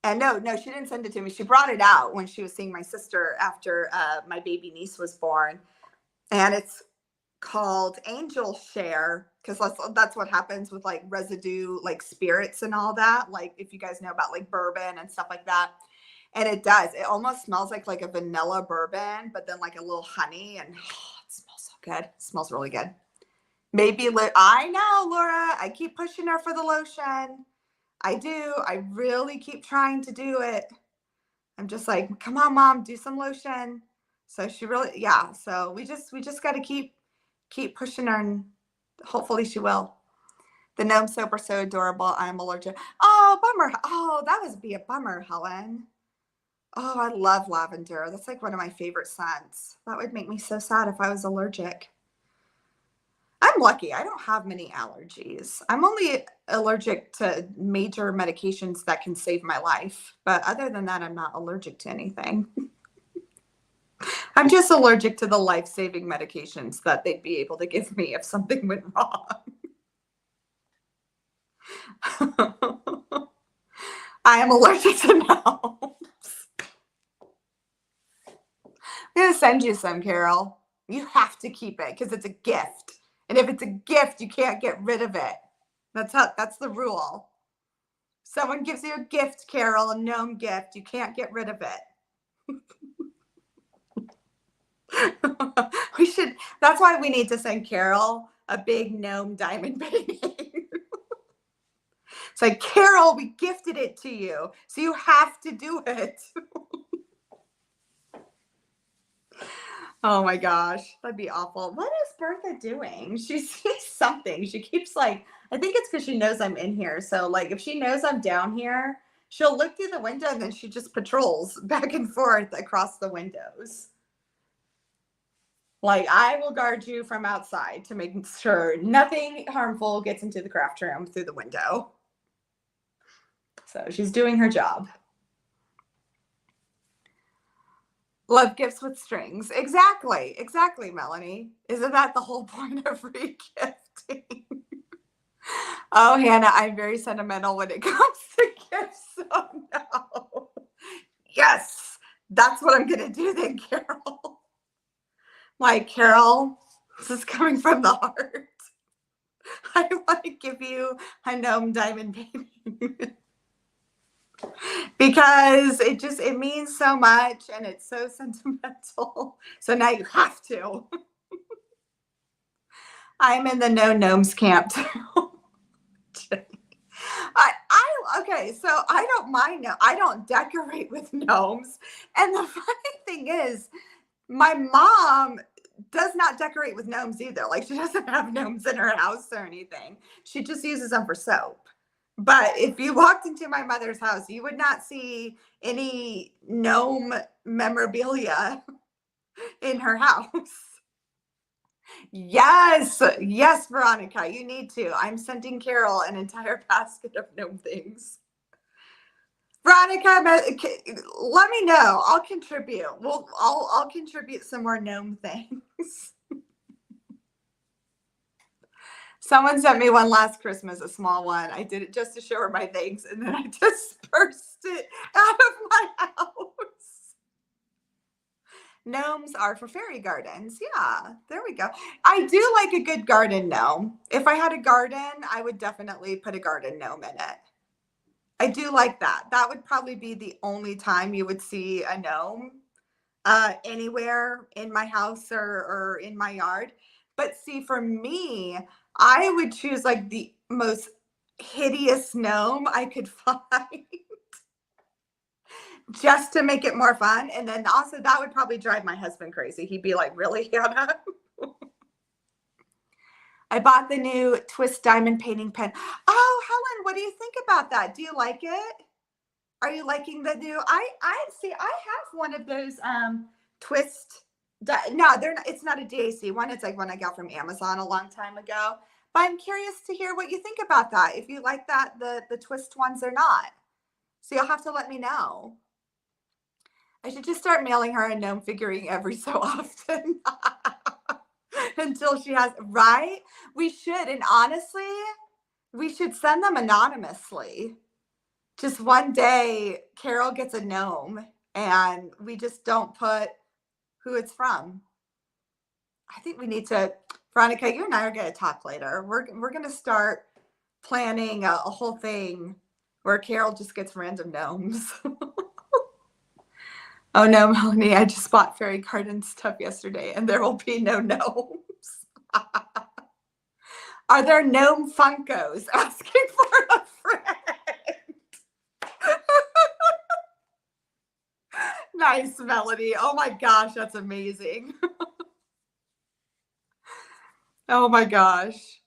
And no, she didn't send it to me. She brought it out when she was seeing my sister after my baby niece was born. And it's called Angel Share because that's what happens with like residue, like spirits and all that. Like if you guys know about like bourbon and stuff like that. And it does. It almost smells like a vanilla bourbon, but then like a little honey, and oh, it smells so good. It smells really good. Maybe I know, Laura. I keep pushing her for the lotion. I do. I really keep trying to do it. I'm just like, come on, mom, do some lotion. So she really, yeah. So we just got to keep pushing her, and hopefully she will. The gnome soap are so adorable. I'm allergic. Oh, bummer. Oh, that would be a bummer, Helen. Oh, I love lavender. That's like one of my favorite scents. That would make me so sad if I was allergic. I'm lucky. I don't have many allergies. I'm only allergic to major medications that can save my life. But other than that, I'm not allergic to anything. I'm just allergic to the life-saving medications that they'd be able to give me if something went wrong. I am allergic to gnomes. I'm going to send you some, Carol. You have to keep it because it's a gift. And if it's a gift, you can't get rid of it. That's the rule. Someone gives you a gift, Carol, a gnome gift, you can't get rid of it. That's why we need to send Carol a big gnome diamond painting. It's like, Carol, we gifted it to you, so you have to do it. Oh my gosh, that'd be awful. What is Bertha doing? She sees something. She keeps like, I think it's because she knows I'm in here. So like if she knows I'm down here, she'll look through the window and then she just patrols back and forth across the windows. Like I will guard you from outside to make sure nothing harmful gets into the craft room through the window. So she's doing her job. Love gifts with strings. Exactly, Melanie. Isn't that the whole point of re-gifting? Oh, Hannah, I'm very sentimental when it comes to gifts. Oh no. Yes, that's what I'm gonna do then, Carol. Like, Carol, this is coming from the heart. I want to give you a gnome diamond painting. Because it means so much and it's so sentimental. So now you have to. I'm in the no gnomes camp too. Okay, so I don't mind. I don't decorate with gnomes. And the funny thing is, my mom does not decorate with gnomes either. Like she doesn't have gnomes in her house or anything. She just uses them for soap. But if you walked into my mother's house, you would not see any gnome memorabilia in her house. Yes, yes, Veronica, you need to. I'm sending Carol an entire basket of gnome things. Veronica, let me know. I'll contribute. I'll contribute some more gnome things. Someone sent me one last Christmas, a small one. I did it just to show her my thanks, and then I dispersed it out of my house. Gnomes are for fairy gardens. Yeah, there we go. I do like a good garden gnome. If I had a garden, I would definitely put a garden gnome in it. I do like that. That would probably be the only time you would see a gnome anywhere in my house or in my yard. But see, for me, I would choose like the most hideous gnome I could find. just to make it more fun. And then also that would probably drive my husband crazy. He'd be like, really, Hannah? I bought the new twist diamond painting pen. Oh, Helen, what do you think about that? Do you like it? Are you liking the new? I see. I have one of those twist. No, they're not. It's not a DAC one. It's like one I got from Amazon a long time ago. But I'm curious to hear what you think about that. If you like that, the twist ones or not. So you'll have to let me know. I should just start mailing her a gnome figurine every so often until she has, right? We should. And honestly, we should send them anonymously. Just one day, Carol gets a gnome and we just don't put who it's from. I think we need to, Veronica, you and I are going to talk later. We're going to start planning a whole thing where Carol just gets random gnomes. Oh no, Melanie, I just bought fairy garden stuff yesterday and there will be no gnomes. Are there gnome Funkos? Asking for a friend. Nice, Melody. Oh my gosh, that's amazing. Oh my gosh.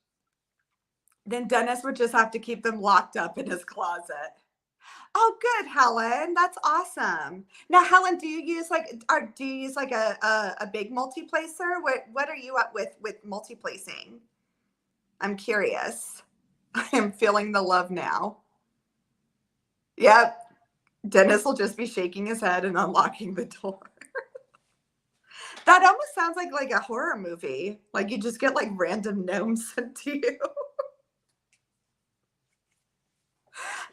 Then Dennis would just have to keep them locked up in his closet. Oh, good, Helen. That's awesome. Now, Helen, do you use like a big multi-placer? What are you up with multi-placing? I'm curious. I am feeling the love now. Yep. Dennis will just be shaking his head and unlocking the door. That almost sounds like a horror movie. Like you just get like random gnomes sent to you.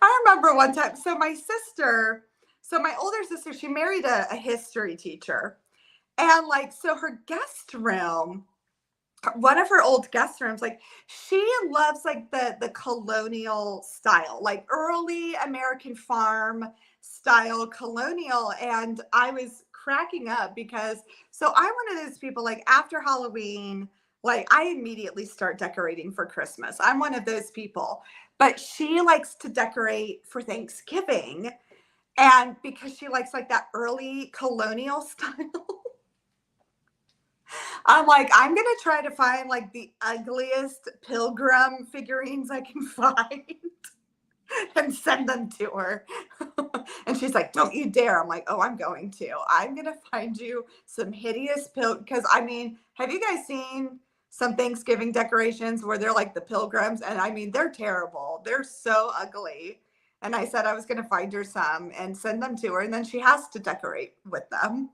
I remember one time, so my older sister, she married a history teacher. And like, so her guest room, one of her old guest rooms, like she loves like the colonial style, like early American farm style colonial. And I was cracking up because, so I'm one of those people like after Halloween, like I immediately start decorating for Christmas. I'm one of those people, but she likes to decorate for Thanksgiving. And because she likes like that early colonial style, I'm like, I'm going to try to find like the ugliest pilgrim figurines I can find and send them to her. And she's like, don't you dare. I'm like, oh, I'm going to. I'm going to find you some hideous because I mean, have you guys seen some Thanksgiving decorations where they're like the pilgrims? And I mean, they're terrible. They're so ugly. And I said I was going to find her some and send them to her. And then she has to decorate with them.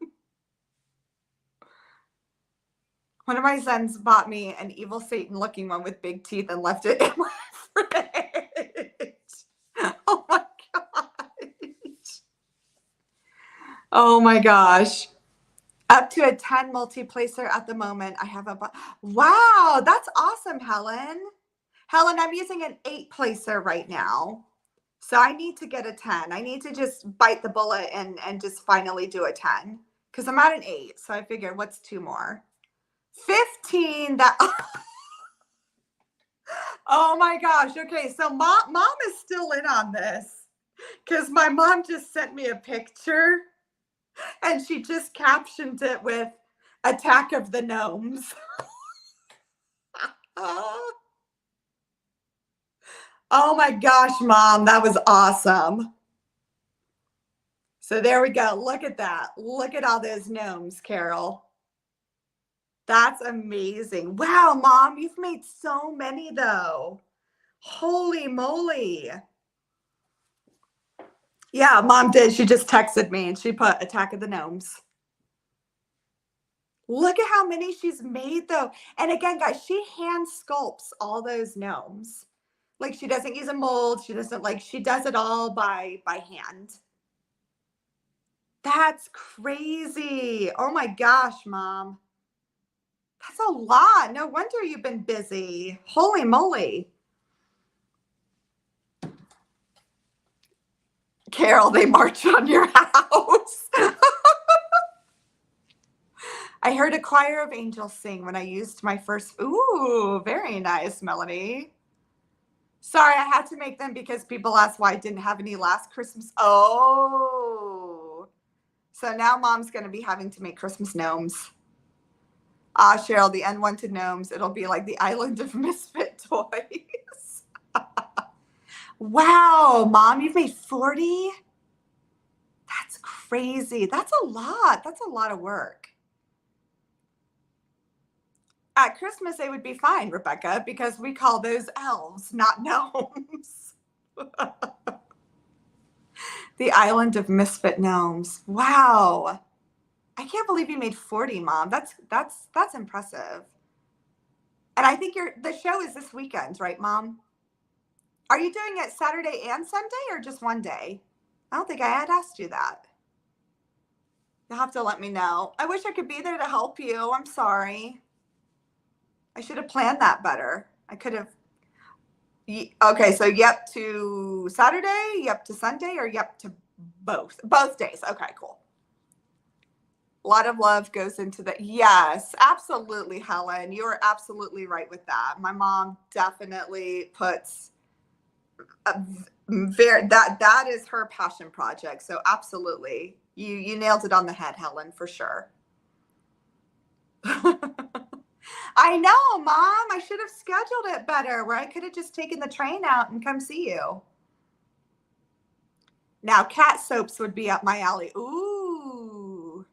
One of my sons bought me an evil Satan looking one with big teeth and left it in my fridge. Oh my gosh. Oh my gosh. Up to a 10 multi-placer at the moment. I have wow, that's awesome, Helen. Helen, I'm using an 8-placer right now. So I need to get a 10. I need to just bite the bullet and just finally do a 10 because I'm at an 8. So I figured what's 2 more? 15. That. Oh my gosh. Okay. So mom is still in on this because my mom just sent me a picture and she just captioned it with Attack of the Gnomes. Oh my gosh, Mom, that was awesome. So there we go. Look at that. Look at all those gnomes, Carol. That's amazing. Wow, Mom, you've made so many though. Holy moly. Yeah, Mom did. She just texted me and she put Attack of the Gnomes. Look at how many she's made though. And again, guys, she hand sculpts all those gnomes. Like she doesn't use a mold. She doesn't she does it all by hand. That's crazy. Oh my gosh, Mom. That's a lot. No wonder you've been busy. Holy moly. Carol, they march on your house. I heard a choir of angels sing when I used my first. Ooh, very nice, Melanie. Sorry, I had to make them because people asked why I didn't have any last Christmas. Oh. So now mom's going to be having to make Christmas gnomes. Ah, Cheryl, the unwanted gnomes. It'll be like the island of misfit toys. Wow, mom, you've made 40? That's crazy. That's a lot. That's a lot of work. At Christmas, they would be fine, Rebecca, because we call those elves, not gnomes. The island of misfit gnomes. Wow. I can't believe you made 40, mom. That's impressive. And I think the show is this weekend, right, mom? Are you doing it Saturday and Sunday or just one day? I don't think I had asked you that. You'll have to let me know. I wish I could be there to help you. I'm sorry. I should have planned that better. I could have. Okay, so yep to Saturday, yep to Sunday, or yep to both? Both days. Okay, cool. A lot of love goes into that. Yes, absolutely, Helen. You are absolutely right with that. My mom definitely puts that is her passion project. So absolutely. You nailed it on the head, Helen, for sure. I know, mom. I should have scheduled it better where I could have just taken the train out and come see you. Now, cat soaps would be up my alley. Ooh.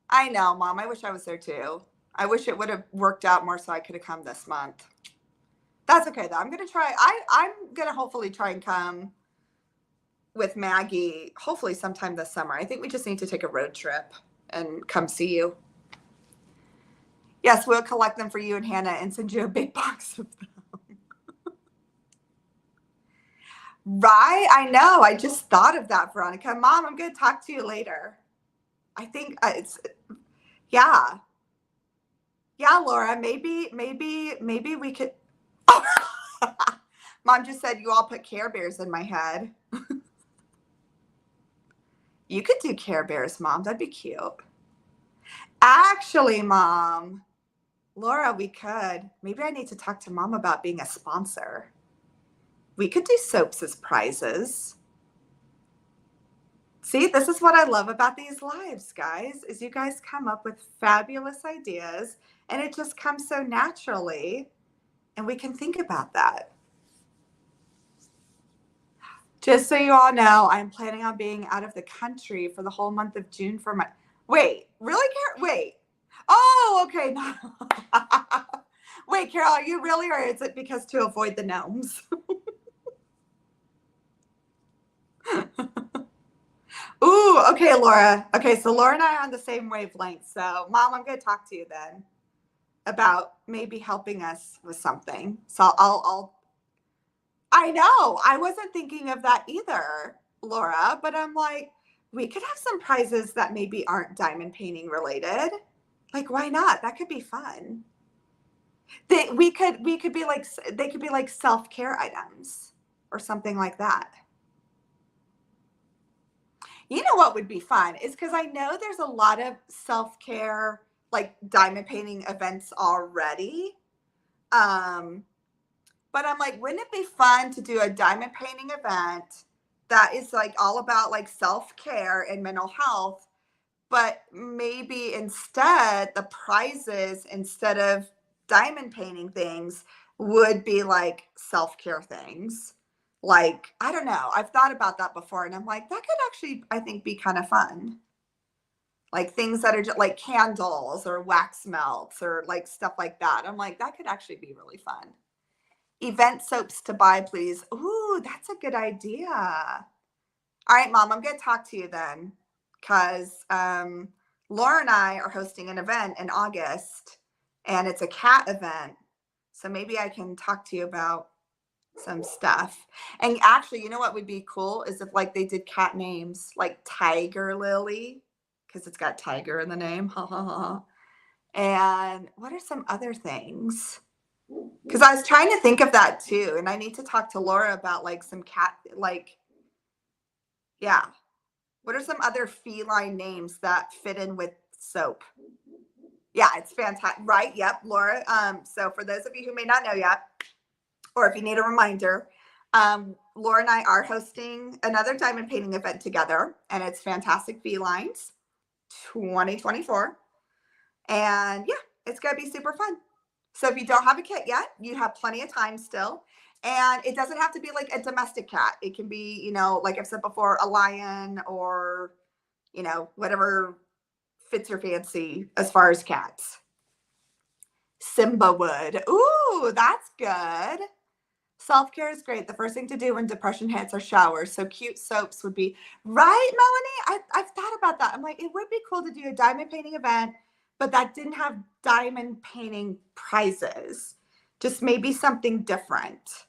I know, mom. I wish I was there too. I wish it would have worked out more so I could have come this month. That's okay though. I'm gonna try. I'm gonna hopefully try and come with Maggie, hopefully sometime this summer. I think we just need to take a road trip and come see you. Yes, we'll collect them for you and Hannah and send you a big box of them. Right? I know. I just thought of that, Veronica. Mom, I'm going to talk to you later. I think it's, yeah. Yeah, Laura, maybe we could. Oh. Mom just said you all put Care Bears in my head. You could do Care Bears, Mom. That'd be cute. Actually, Mom, Laura, we could. Maybe I need to talk to Mom about being a sponsor. We could do soaps as prizes. See, this is what I love about these lives, guys, is you guys come up with fabulous ideas and it just comes so naturally and we can think about that. Just so you all know, I'm planning on being out of the country for the whole month of June for my, wait, really, wait. Oh, okay. Wait, Carol, are you really, or is it because to avoid the gnomes? Ooh, okay, Laura. Okay, so Laura and I are on the same wavelength. So, Mom, I'm going to talk to you then about maybe helping us with something. So I know, I wasn't thinking of that either, Laura, but I'm like, we could have some prizes that maybe aren't diamond painting related. Like, why not? That could be fun. We could be like, they could be like self-care items or something like that. You know what would be fun is because I know there's a lot of self-care, like diamond painting events already. But I'm like, wouldn't it be fun to do a diamond painting event that is like all about like self-care and mental health, but maybe instead the prizes, instead of diamond painting things, would be like self-care things. Like, I don't know. I've thought about that before and I'm like, that could actually, I think, be kind of fun. Like things that are just like candles or wax melts or like stuff like that. I'm like, that could actually be really fun. Event soaps to buy, please. Ooh, that's a good idea. All right, Mom, I'm going to talk to you then because Laura and I are hosting an event in August and it's a cat event. So maybe I can talk to you about some stuff. And actually, you know what would be cool is if like they did cat names like Tiger Lily because it's got tiger in the name. And what are some other things? Because I was trying to think of that too. And I need to talk to Laura about like some cat, like, yeah. What are some other feline names that fit in with soap? Yeah, it's fantastic. Right. Yep. Laura. So for those of you who may not know yet, or if you need a reminder, Laura and I are hosting another diamond painting event together and it's Fantastic Felines. 2024. And yeah, it's going to be super fun. So if you don't have a kit yet, you have plenty of time still. And it doesn't have to be like a domestic cat. It can be, like I've said before, a lion or, whatever fits your fancy as far as cats. Simba would. Ooh, that's good. Self-care is great. The first thing to do when depression hits are showers. So cute soaps would be right, Melanie. I've thought about that. I'm like, it would be cool to do a diamond painting event, but that didn't have diamond painting prizes. Just maybe something different.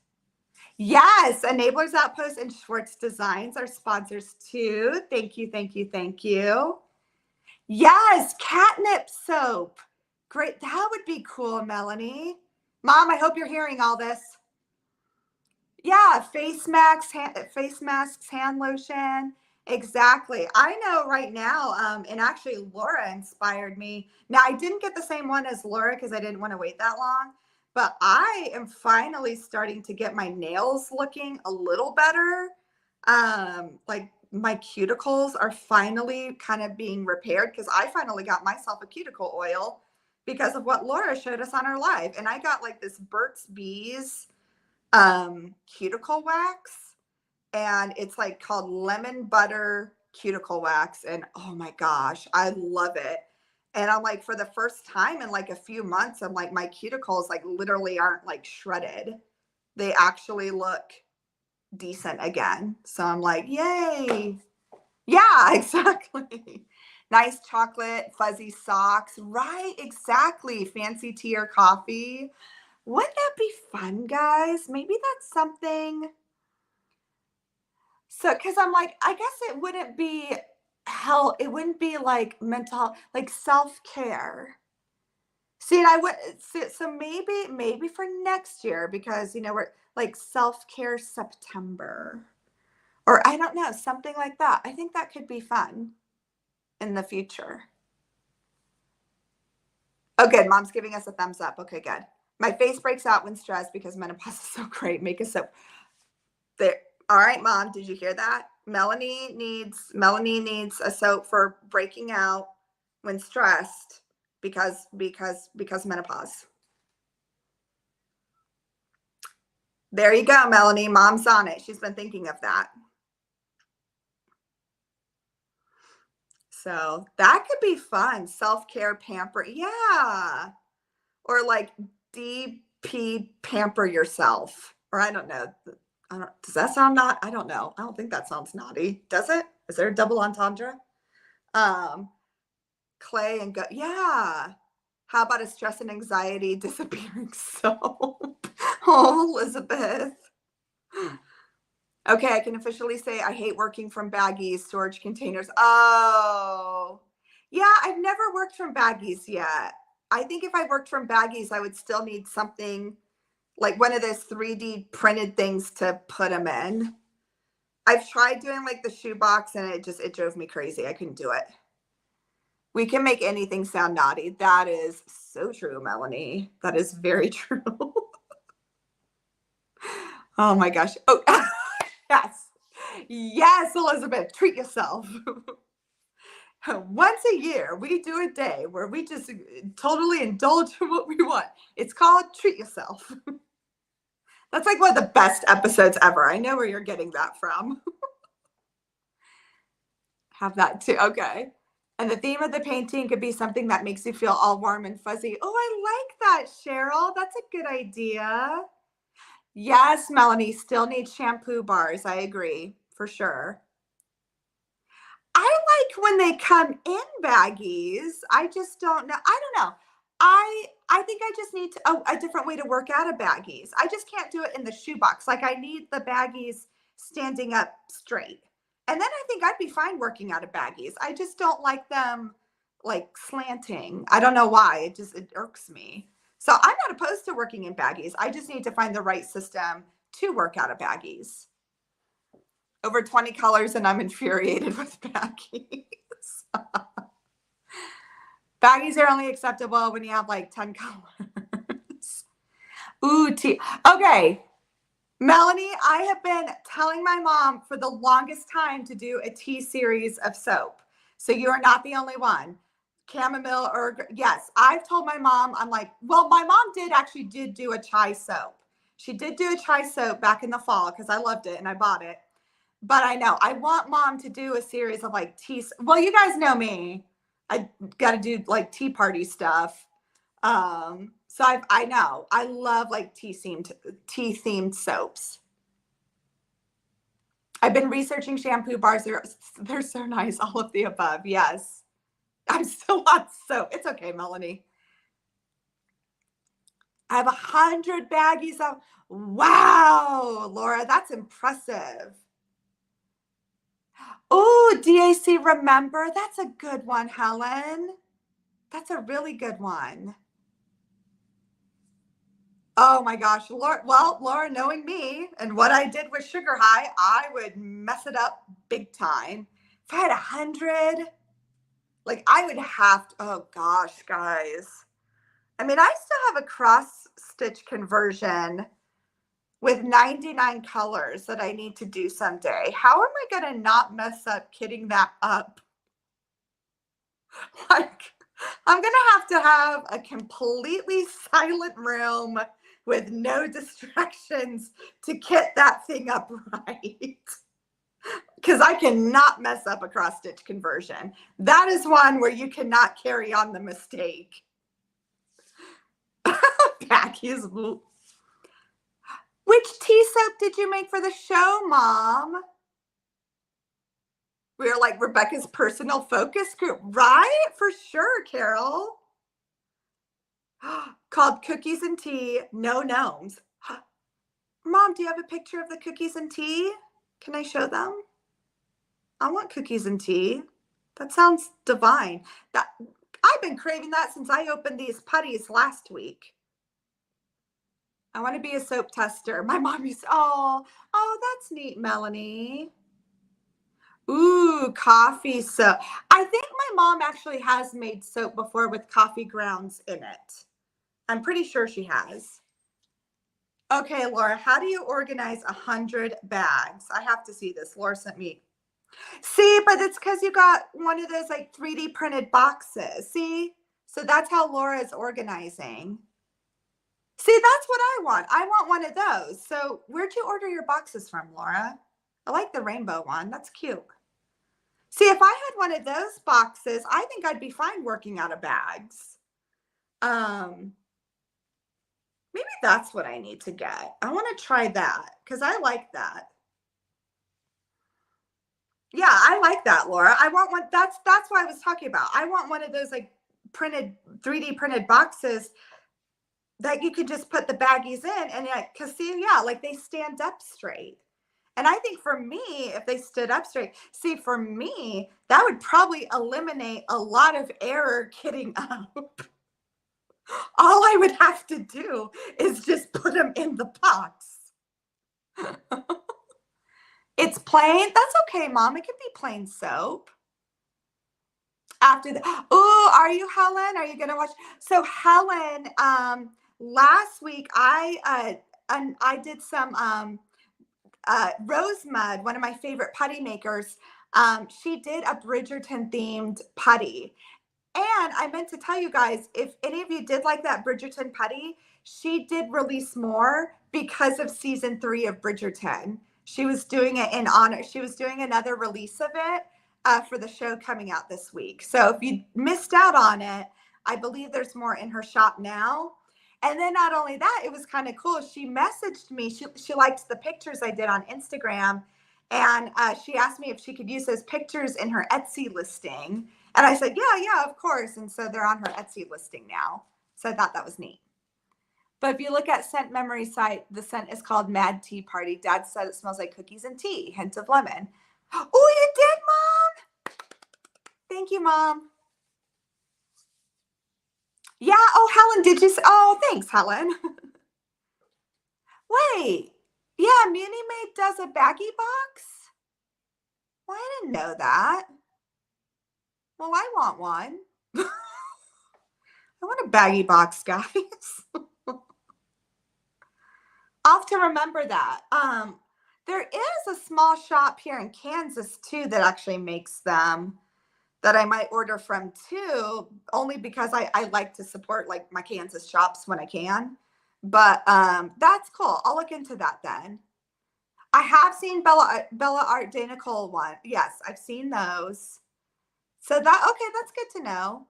Yes, Enablers Outpost and Schwartz Designs are sponsors too. Thank you, thank you, thank you. Yes, catnip soap. Great. That would be cool, Melanie. Mom, I hope you're hearing all this. Yeah, face masks, hand lotion. Exactly. I know right now, and actually Laura inspired me. Now I didn't get the same one as Laura because I didn't want to wait that long, but I am finally starting to get my nails looking a little better. Like my cuticles are finally kind of being repaired because I finally got myself a cuticle oil because of what Laura showed us on her live. And I got like this Burt's Bees cuticle wax, and it's like called lemon butter cuticle wax, and oh my gosh, I love it. And I'm like, for the first time in like a few months, I'm like, my cuticles like literally aren't like shredded. They actually look decent again. So I'm like, yay. Yeah, exactly. Nice chocolate fuzzy socks. Right, exactly. Fancy tea or coffee. Wouldn't that be fun, guys? Maybe that's something. So, because I'm like, I guess it wouldn't be hell. It wouldn't be like mental, like self-care. See, and I would, so maybe for next year, because, we're like self-care September, or I don't know, something like that. I think that could be fun in the future. Oh, good. Mom's giving us a thumbs up. Okay, good. My face breaks out when stressed because menopause is so great. Make a soap. There. All right, Mom. Did you hear that? Melanie needs a soap for breaking out when stressed because menopause. There you go, Melanie. Mom's on it. She's been thinking of that. So that could be fun. Self-care pamper. Yeah. Or like DP pamper yourself. Or I don't know. Does that sound not? I don't know. I don't think that sounds naughty. Does it? Is there a double entendre? Clay and go. Yeah. How about a stress and anxiety disappearing soap? Oh, Elizabeth. Okay, I can officially say I hate working from baggies, storage containers. Oh, yeah, I've never worked from baggies yet. I think if I worked from baggies, I would still need something like one of those 3D printed things to put them in. I've tried doing like the shoebox and it drove me crazy. I couldn't do it. We can make anything sound naughty. That is so true, Melanie. That is very true. Oh my gosh. Oh, yes. Yes, Elizabeth, treat yourself. Once a year, we do a day where we just totally indulge in what we want. It's called Treat Yourself. That's like one of the best episodes ever. I know where you're getting that from. Have that too. Okay. And the theme of the painting could be something that makes you feel all warm and fuzzy. Oh, I like that, Cheryl. That's a good idea. Yes, Melanie, still needs shampoo bars. I agree, for sure. I like when they come in baggies. I just don't know. I don't know. I think I just need a different way to work out of baggies. I just can't do it in the shoebox. Like I need the baggies standing up straight. And then I think I'd be fine working out of baggies. I just don't like them like slanting. I don't know why. It irks me. So I'm not opposed to working in baggies. I just need to find the right system to work out of baggies. Over 20 colors and I'm infuriated with baggies. Baggies are only acceptable when you have like 10 colors. Ooh, tea. Okay. Melanie, I have been telling my mom for the longest time to do a tea series of soap. So you're not the only one. Chamomile or yes, I've told my mom, I'm like, well, my mom did do a chai soap. She did do a chai soap back in the fall because I loved it and I bought it. But I know I want mom to do a series of like tea. Well, you guys know me. I got to do like tea party stuff. So I know I love like tea themed soaps. I've been researching shampoo bars. They're so nice. All of the above. Yes. I'm still on soap. It's okay, Melanie. I have 100 baggies of, wow, Laura, that's impressive. Oh, DAC, remember? That's a good one, Helen. That's a really good one. Oh my gosh, Laura, well, Laura, knowing me and what I did with Sugar High, I would mess it up big time. If I had 100, like I would have to, oh gosh, guys. I mean, I still have a cross stitch conversion with 99 colors that I need to do someday. How am I going to not mess up kitting that up? Like, I'm going to have a completely silent room with no distractions to kit that thing up right. Because I cannot mess up a cross stitch conversion. That is one where you cannot carry on the mistake. Packies. Which tea soap did you make for the show, Mom? We are like Rebecca's personal focus group, right? For sure, Carol. Called Cookies and Tea, No Gnomes. Mom, do you have a picture of the cookies and tea? Can I show them? I want cookies and tea. That sounds divine. I've been craving that since I opened these putties last week. I want to be a soap tester. My mom used, oh, that's neat, Melanie. Ooh, coffee soap. I think my mom actually has made soap before with coffee grounds in it. I'm pretty sure she has. Okay, Laura, how do you organize 100 bags? I have to see this. Laura sent me. See, but it's because you got one of those like 3D printed boxes. See? So that's how Laura is organizing. See, that's what I want. I want one of those. So where'd you order your boxes from, Laura? I like the rainbow one. That's cute. See, if I had one of those boxes, I think I'd be fine working out of bags. Maybe that's what I need to get. I want to try that because I like that. Yeah, I like that, Laura. I want one. That's what I was talking about. I want one of those like printed 3D printed boxes that you could just put the baggies in and because see, yeah, like they stand up straight. And I think for me, if they stood up straight, see, for me, that would probably eliminate a lot of error kitting up. All I would have to do is just put them in the box. It's plain. That's okay, Mom. It can be plain soap. After that, oh, are you Helen? Are you gonna watch? So Helen, last week I did some Rose Mud, one of my favorite putty makers. She did a Bridgerton themed putty. And I meant to tell you guys, if any of you did like that Bridgerton putty, she did release more because of season 3 of Bridgerton. She was doing it in honor. She was doing another release of it for the show coming out this week. So if you missed out on it, I believe there's more in her shop now. And then not only that, it was kind of cool. She messaged me. She liked the pictures I did on Instagram. And she asked me if she could use those pictures in her Etsy listing. And I said, yeah, of course. And so they're on her Etsy listing now. So I thought that was neat. But if you look at Scent Memory site, the scent is called Mad Tea Party. Dad said it smells like cookies and tea, hint of lemon. Oh, you did, Mom? Thank you, Mom. Yeah. Oh, Helen, did you say? Oh, thanks, Helen. Wait. Yeah, Muni Maid does a baggie box? Well, I didn't know that. Well, I want one. I want a baggie box, guys. I'll have to remember that. There is a small shop here in Kansas too that actually makes them. that I might order from too, only because I like to support like my Kansas shops when I can. But that's cool. I'll look into that then. I have seen Bella Art Day Nicole one. Yes, I've seen those. So that okay, that's good to know.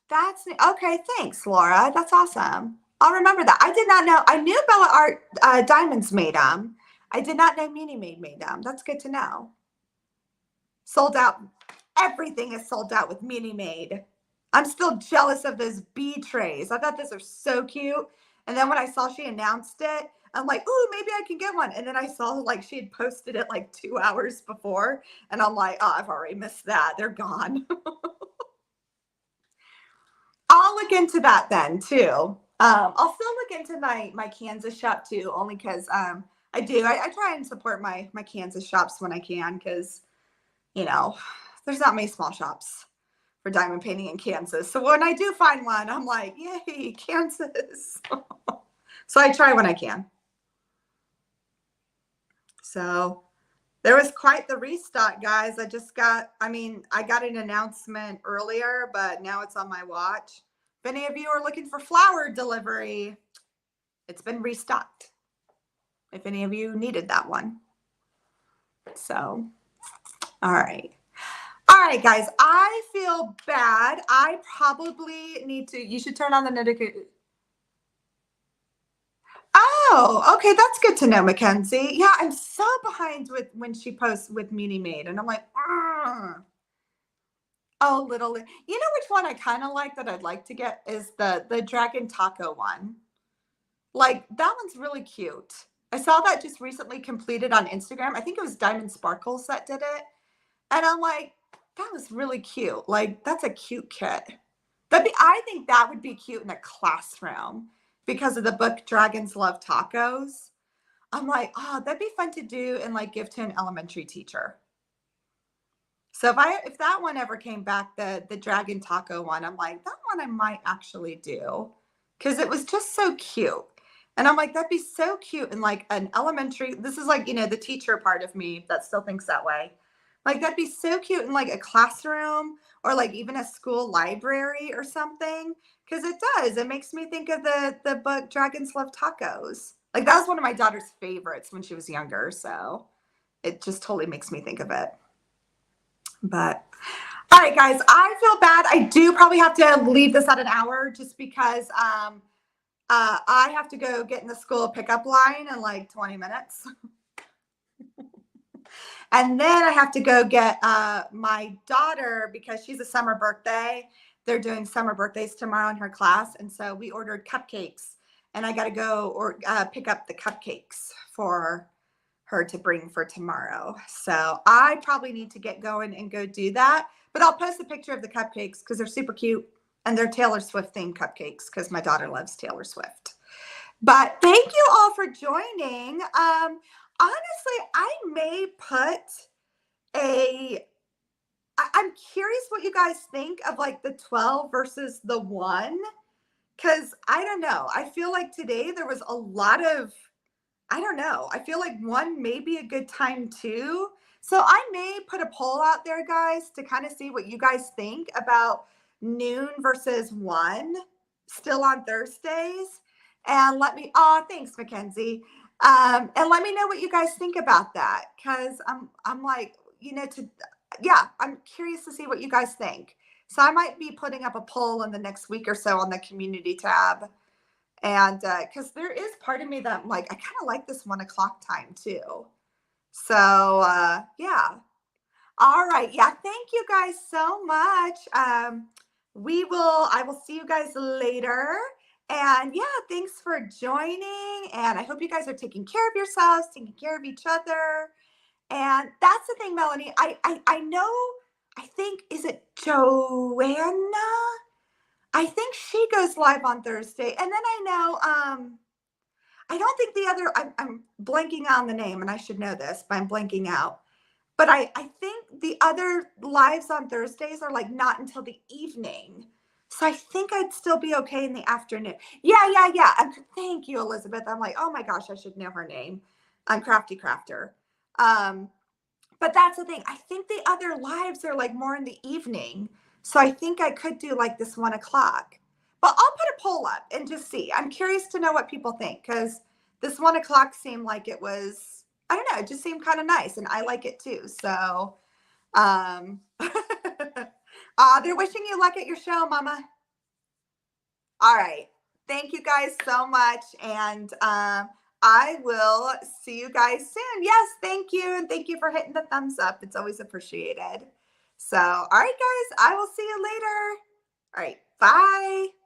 That's okay. Thanks, Laura. That's awesome. I'll remember that. I did not know. I knew Bella Art Diamonds made them. I did not know Meanie Maid made them. That's good to know. Sold out. Everything is sold out with Meanie Maid. I'm still jealous of those bee trays. I thought those are so cute. And then when I saw she announced it, I'm like, ooh, maybe I can get one. And then I saw like she had posted it like 2 hours before. And I'm like, oh, I've already missed that. They're gone. I'll look into that then too. I'll still look into my Kansas shop too, only because I do. I try and support my Kansas shops when I can because, you know, there's not many small shops for diamond painting in Kansas. So when I do find one, I'm like, yay, Kansas. So I try when I can. So there was quite the restock, guys. I got an announcement earlier, but now it's on my watch. If any of you are looking for flower delivery, it's been restocked. If any of you needed that one. So, all right. All right, guys, I feel bad. I probably need to, you should turn on the notification. Oh, okay, that's good to know, Mackenzie. Yeah, I'm so behind with when she posts with Meanie Maid, and I'm like, "Argh." Oh, you know which one I kind of like that I'd like to get is the dragon taco one. Like that one's really cute. I saw that just recently completed on Instagram. I think it was Diamond Sparkles that did it. And I'm like, that was really cute. Like that's a cute kit. I think that would be cute in a classroom because of the book Dragons Love Tacos. I'm like, oh, that'd be fun to do and like give to an elementary teacher. So if that one ever came back, the dragon taco one, I'm like, that one I might actually do because it was just so cute. And I'm like, that'd be so cute in like an elementary. This is like, the teacher part of me that still thinks that way. Like that'd be so cute in like a classroom or like even a school library or something. Because it does. It makes me think of the book Dragons Love Tacos. Like that was one of my daughter's favorites when she was younger. So it just totally makes me think of it. But all right, guys, I feel bad. I do probably have to leave this at an hour just because I have to go get in the school pickup line in like 20 minutes. And then I have to go get my daughter because she's a summer birthday. They're doing summer birthdays tomorrow in her class. And so we ordered cupcakes and I got to go or pick up the cupcakes for her to bring for tomorrow. So I probably need to get going and go do that. But I'll post a picture of the cupcakes because they're super cute and they're Taylor Swift themed cupcakes because my daughter loves Taylor Swift. But thank you all for joining. Honestly, I may put I'm curious what you guys think of like the 12 versus the 1 because I don't know. I feel like today there was a lot of I don't know. I feel like 1 may be a good time too. So I may put a poll out there, guys, to kind of see what you guys think about noon versus 1 still on Thursdays. And thanks, Mackenzie. And let me know what you guys think about that. Cause I'm like, I'm curious to see what you guys think. So I might be putting up a poll in the next week or so on the community tab. And because there is part of me that I'm like, I kind of like this 1 o'clock time too. So yeah. All right. Yeah. Thank you guys so much. I will see you guys later. And yeah, thanks for joining. And I hope you guys are taking care of yourselves, taking care of each other. And that's the thing, Melanie. I know, I think, is it Joanna? I think she goes live on Thursday. And then I know, I don't think the other, I'm blanking on the name and I should know this, but I'm blanking out. But I think the other lives on Thursdays are like not until the evening. So I think I'd still be okay in the afternoon. Yeah. Thank you, Elizabeth. I'm like, oh my gosh, I should know her name. I'm Crafty Crafter. But that's the thing. I think the other lives are like more in the evening. So I think I could do like this 1 o'clock. But I'll put a poll up and just see. I'm curious to know what people think because this 1 o'clock seemed like it was, I don't know, it just seemed kind of nice and I like it too. So they're wishing you luck at your show, Mama. All right. Thank you guys so much. And I will see you guys soon. Yes, thank you. And thank you for hitting the thumbs up. It's always appreciated. So, all right, guys, I will see you later. All right. Bye.